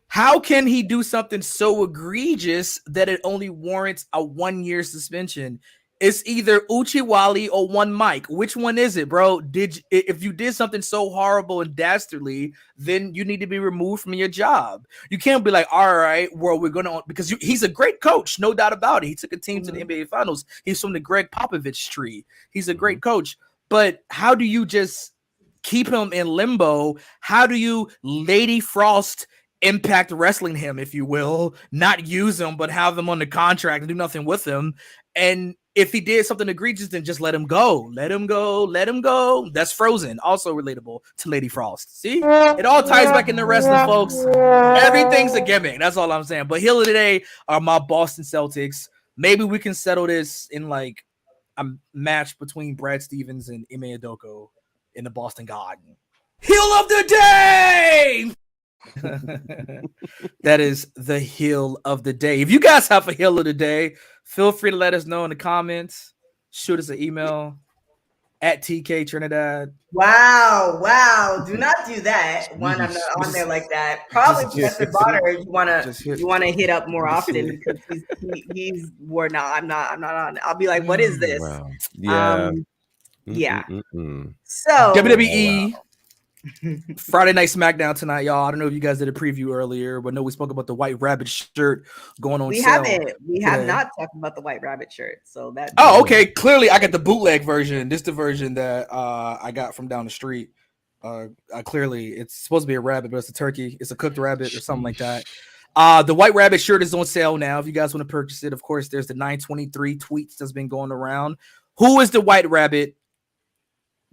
How can he do something so egregious that it only warrants a 1-year suspension? It's either Uchiwali or one mic. Which one is it, bro? If you did something so horrible and dastardly, then you need to be removed from your job. You can't be like, all right, well, we're going to, because he's a great coach, no doubt about it. He took a team to the NBA Finals. He's from the Greg Popovich tree. He's a great coach. But how do you just keep him in limbo? How do you Lady Frost Impact Wrestling him, if you will, not use him, but have him on the contract and do nothing with him. And if he did something egregious, then just let him go. Let him go. Let him go. That's Frozen. Also relatable to Lady Frost. See? It all ties back into wrestling, folks. Everything's a gimmick. That's all I'm saying. But heel of the day are my Boston Celtics. Maybe we can settle this in like a match between Brad Stevens and Ime Udoka in the Boston Garden. Heel of the day! That is the heel of the day. If you guys have a heel of the day, feel free to let us know in the comments. Shoot us an email at TK Trinidad. Wow. Do not do that when I'm not on there like that. Probably Professor Bonner, you wanna hit up more often because he's more now. I'm not on. I'll be like, what is this? Wow. Yeah. Yeah. So WWE Friday Night SmackDown tonight, y'all. I don't know if you guys did a preview earlier, but no, we spoke about the White Rabbit shirt going on. We sale haven't. We have today. not talked about the White Rabbit shirt. So that. Oh, okay. Clearly, I got the bootleg version. This is the version that I got from down the street. Clearly, it's supposed to be a rabbit, but it's a turkey. It's a cooked rabbit or something like that. The White Rabbit shirt is on sale now. If you guys want to purchase it, of course, there's the 923 tweets that's been going around. Who is the White Rabbit?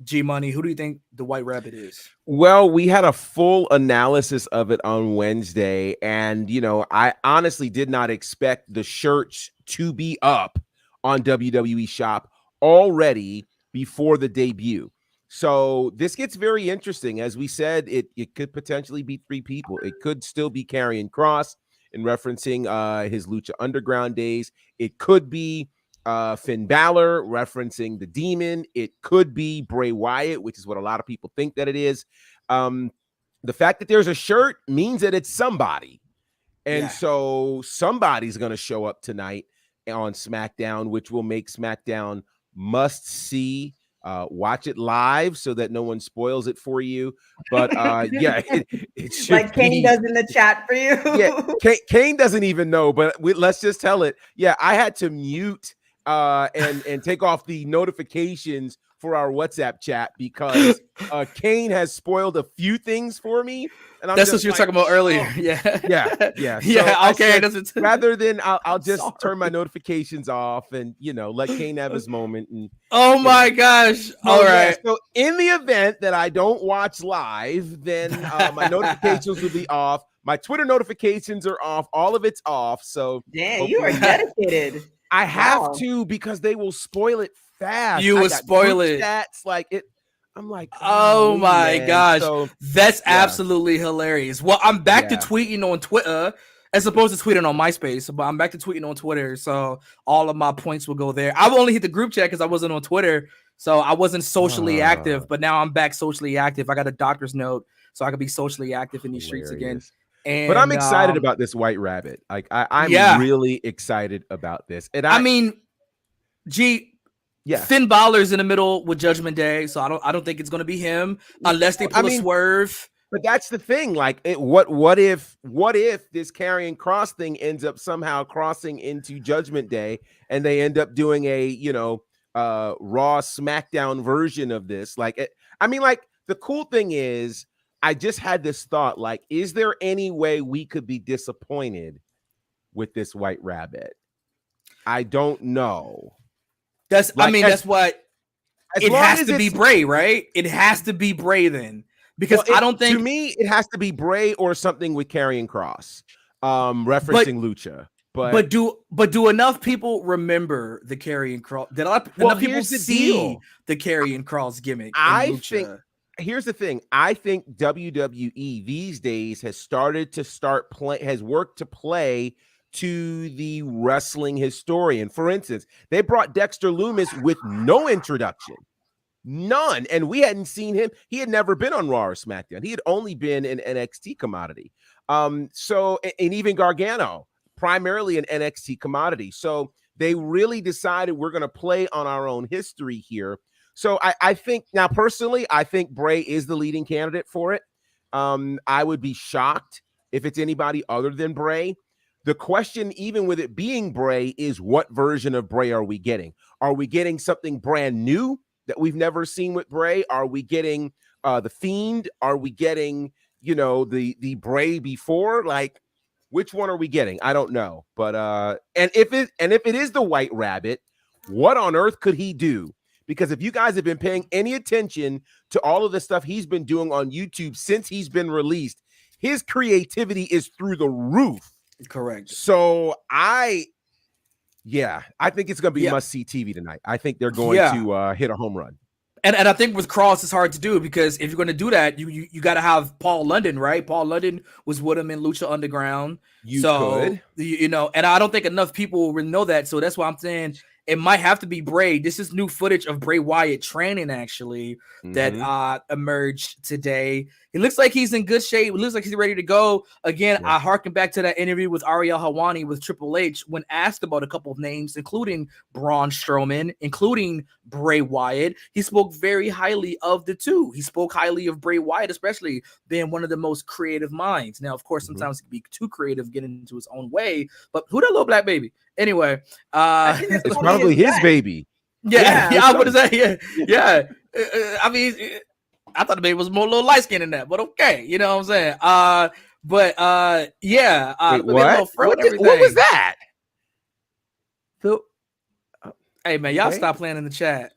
G Money, who do you think the White Rabbit is? Well, we had a full analysis of it on Wednesday, and I honestly did not expect the shirts to be up on WWE Shop already before the debut. So this gets very interesting. As we said, it could potentially be 3 people. It could still be Karrion Kross in referencing his Lucha Underground days. It could be Finn Balor referencing the Demon. It could be Bray Wyatt, which is what a lot of people think that it is. The fact that there's a shirt means that it's somebody. And so somebody's going to show up tonight on SmackDown, which will make SmackDown must see. Watch it live so that no one spoils it for you. But it should like Kane does in the chat for you. Kane doesn't even know, but let's just tell it. Yeah, I had to mute and take off the notifications for our WhatsApp chat because Kane has spoiled a few things for me. And that's what you were talking about earlier. Yeah. So okay. Rather than I'll just turn my notifications off and let Kane have his moment. And oh my gosh! All right. So in the event that I don't watch live, then my notifications will be off. My Twitter notifications are off. All of it's off. So damn, you are dedicated. I have to because they will spoil it fast. You will spoil it. Stats like it. I'm like, oh my gosh, so, that's absolutely hilarious. Well, I'm back to tweeting on Twitter as opposed to tweeting on MySpace, but I'm back to tweeting on Twitter, so all of my points will go there. I've only hit the group chat because I wasn't on Twitter, so I wasn't socially active. But now I'm back socially active. I got a doctor's note, so I can be socially active in these streets again. But I'm excited about this White Rabbit. Like I'm really excited about this. And I mean, Finn Balor's in the middle with Judgment Day, so I don't think it's going to be him unless they pull a swerve. But that's the thing. Like, what if this Karrion Kross thing ends up somehow crossing into Judgment Day, and they end up doing a Raw SmackDown version of this? Like, the cool thing is, I just had this thought. Like, is there any way we could be disappointed with this White Rabbit? I don't know. That's what it has to be Bray, right? It has to be Bray then, because I don't think to me it has to be Bray or something with Karrion Kross, referencing Lucha. But do enough people remember the Karrion Kross? Did enough people see the Karrion Kross gimmick? I think here's the thing. I think WWE these days has worked to play to the wrestling historian. For instance, they brought Dexter Lumis with no introduction, none, and we hadn't seen him. He had never been on Raw or SmackDown. He had only been an NXT commodity. And even Gargano, primarily an NXT commodity. So they really decided we're going to play on our own history here. So I think now, personally, I think Bray is the leading candidate for it. I would be shocked if it's anybody other than Bray. The question, even with it being Bray, is what version of Bray are we getting? Are we getting something brand new that we've never seen with Bray? Are we getting the Fiend? Are we getting, the Bray before? Like, which one are we getting? I don't know. But and if it is the White Rabbit, what on earth could he do? Because if you guys have been paying any attention to all of the stuff he's been doing on YouTube since he's been released, his creativity is through the roof. Correct. So I think it's going to be must-see TV tonight. I think they're going to hit a home run. And I think with Cross, it's hard to do because if you're going to do that, you got to have Paul London, right? Paul London was with him in Lucha Underground. Could. And I don't think enough people will know that. So that's why I'm saying it might have to be Bray. This is new footage of Bray Wyatt training, actually, that emerged today. It looks like he's in good shape. It looks like he's ready to go. Again, I harken back to that interview with Ariel Helwani with Triple H when asked about a couple of names, including Braun Strowman, including Bray Wyatt. He spoke very highly of the two. He spoke highly of Bray Wyatt, especially being one of the most creative minds. Now, of course, sometimes he can be too creative, getting into his own way. But who that little black baby? Anyway, it's probably his baby. Yeah. What is that? Yeah. I mean, I thought the baby was more a little light skinned than that, but okay, you know what I'm saying? Wait, what? What was that? Hey man, y'all stop playing in the chat.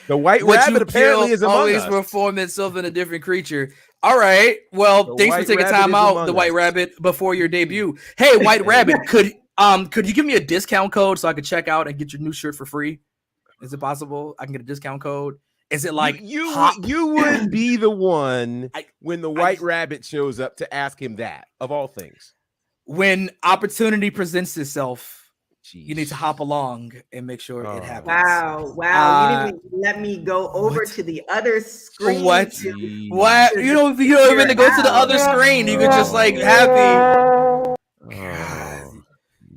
The White Rabbit apparently is among always us. performing something a different creature. All right. Well, thanks for taking time out, the White Rabbit, before your debut. Hey, White Rabbit, could you give me a discount code so I could check out and get your new shirt for free? Is it possible? I can get a discount code. Is it like you would be the one when the White Rabbit shows up to ask him that, of all things? When opportunity presents itself, you need to hop along and make sure it happens. Wow. You didn't even let me go over to the other screen. What? You don't even go to the other screen. You can just like happy.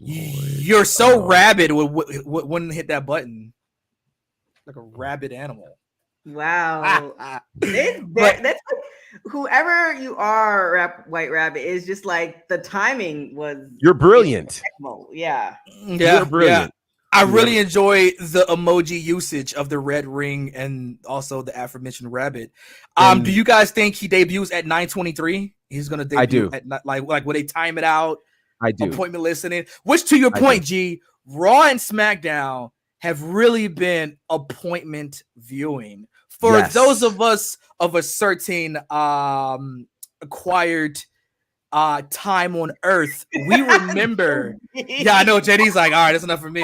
You're so rabid wouldn't hit that button. Like a rabid animal. Wow. That's whoever you are, White Rabbit, is just like the timing was. You're brilliant. Yeah. You're brilliant. I really enjoy the emoji usage of the red ring and also the aforementioned rabbit. Do you guys think he debuts at 9:23? He's gonna debut. I do. At like when they time it out. I do. Appointment listening. Which, to your point, G, Raw and SmackDown have really been appointment viewing. For those of us of a certain acquired time on Earth, we remember. Yeah, I know. JD's like, all right, that's enough for me.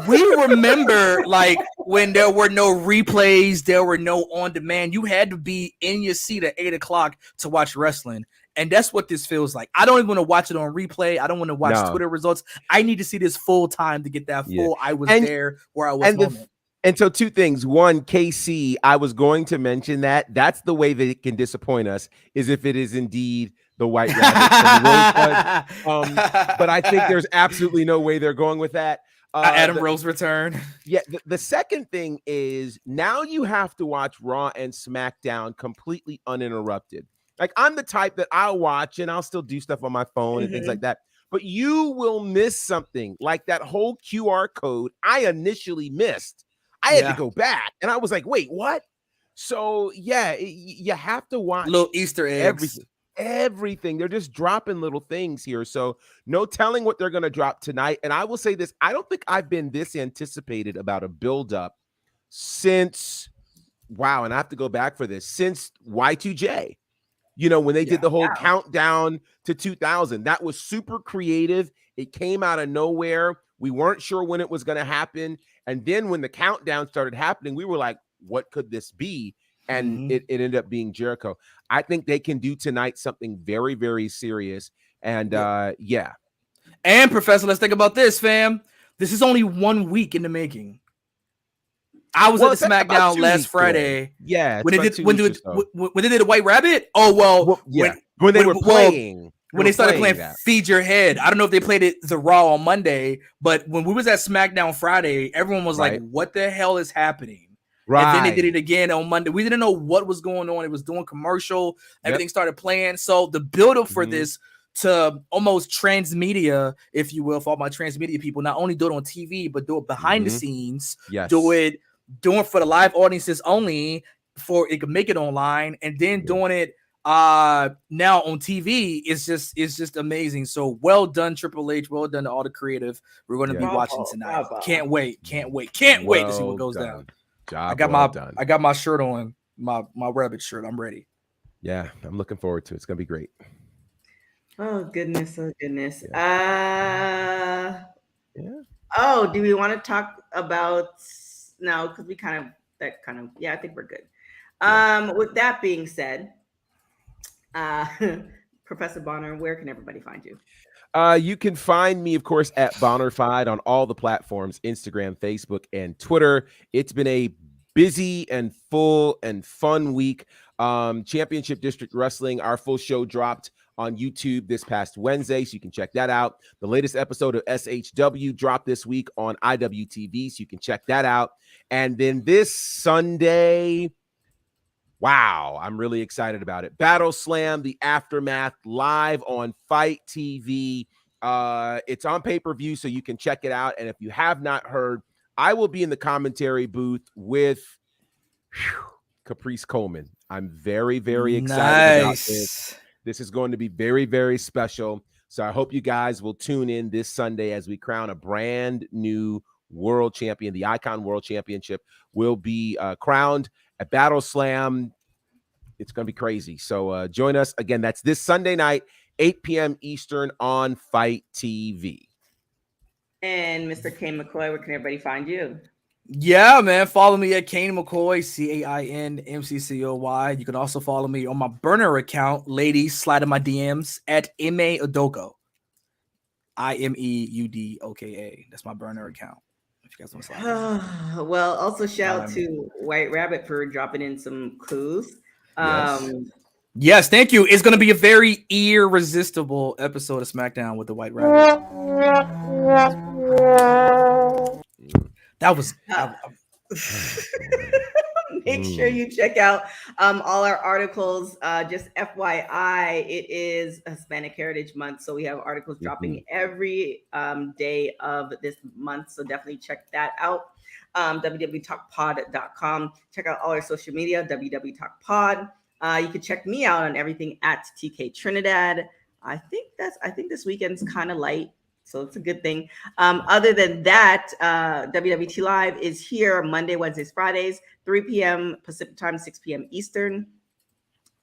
We remember, like, when there were no replays, there were no on demand. You had to be in your seat at 8:00 to watch wrestling. And that's what this feels like. I don't even want to watch it on replay. I don't want to watch Twitter results. I need to see this full time to get that full I was there where I was moment. And so two things. One, KC, I was going to mention that. That's the way that it can disappoint us, is if it is indeed the White Rabbit. But I think there's absolutely no way they're going with that. Adam Rose return. Yeah. The second thing is now you have to watch Raw and SmackDown completely uninterrupted. Like, I'm the type that I'll watch and I'll still do stuff on my phone and things like that. But you will miss something like that whole QR code I initially missed. I had to go back and I was like, wait, what? So, you have to watch little Easter eggs. Everything. They're just dropping little things here. So no telling what they're going to drop tonight. And I will say this. I don't think I've been this anticipated about a buildup since, and I have to go back for this, since Y2J. When they did the whole countdown to 2000, that was super creative. It came out of nowhere. We weren't sure when it was going to happen. And then when the countdown started happening, we were like, what could this be? And it ended up being Jericho. I think they can do tonight something very, very serious. And And Professor, let's think about this, fam. This is only 1 week in the making. I was at the SmackDown last Friday. Yeah, when they did the White Rabbit. When they were playing. When they started playing Feed Your Head. I don't know if they played it the Raw on Monday, but when we was at SmackDown Friday, everyone was like, "What the hell is happening?" Right. And then they did it again on Monday. We didn't know what was going on. It was doing commercial. Everything started playing. So the build-up for this to almost transmedia, if you will, for all my transmedia people, not only do it on TV, but do it behind the scenes. Yes. Do it for the live audiences only. for it could make it online, and then doing it now on TV is just amazing. So well done, Triple H. Well done to all the creative. We're going to be watching tonight. Can't wait to see what goes down. I got my shirt on, my rabbit shirt. I'm ready. Yeah, I'm looking forward to it. It's gonna be great. Oh goodness. Yeah. Oh, do we want to talk about no? Because I think we're good. With that being said, Professor Bonner, where can everybody find you? You can find me, of course, at Bonnerfied on all the platforms, Instagram, Facebook, and Twitter. It's been a busy and full and fun week. Championship District Wrestling, our full show dropped on YouTube this past Wednesday, so you can check that out. The latest episode of SHW dropped this week on IWTV, so you can check that out. And then this Sunday, wow, I'm really excited about it. Battle Slam, The Aftermath, live on Fight TV. It's on pay-per-view, so you can check it out. And if you have not heard, I will be in the commentary booth with Caprice Coleman. I'm very, very excited about this. This is going to be very, very special. So I hope you guys will tune in this Sunday as we crown a brand new world champion. The Icon World Championship will be crowned at Battle Slam. It's going to be crazy. So join us. Again, that's this Sunday night, 8 p.m. Eastern on Fight TV. And Mr. Kane McCoy, where can everybody find you? Yeah, man. Follow me at Kane McCoy, CAINMCCOY. You can also follow me on my burner account, ladies, slide in my DMs at Ime Udoka. IMEUDOKA. That's my burner account. If you guys want to slide. Well, also shout out to White Rabbit for dropping in some clues. Yes, thank you. It's going to be a very irresistible episode of SmackDown with the White Rabbit. That was. Make sure you check out all our articles. Just FYI, it is Hispanic Heritage Month, so we have articles dropping every day of this month. So definitely check that out. www.talkpod.com. Check out all our social media. www.talkpod. You can check me out on everything at TK Trinidad. I think this weekend's kind of light, so it's a good thing. Other than that, WWT Live is here Monday, Wednesdays, Fridays, 3 p.m. Pacific time, 6 p.m. Eastern.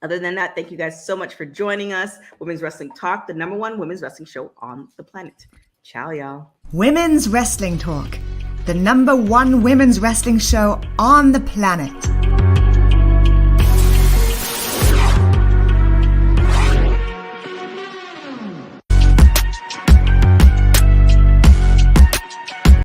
Other than that, thank you guys so much for joining us. Women's Wrestling Talk, the #1 women's wrestling show on the planet. Ciao, y'all. Women's Wrestling Talk, the #1 women's wrestling show on the planet.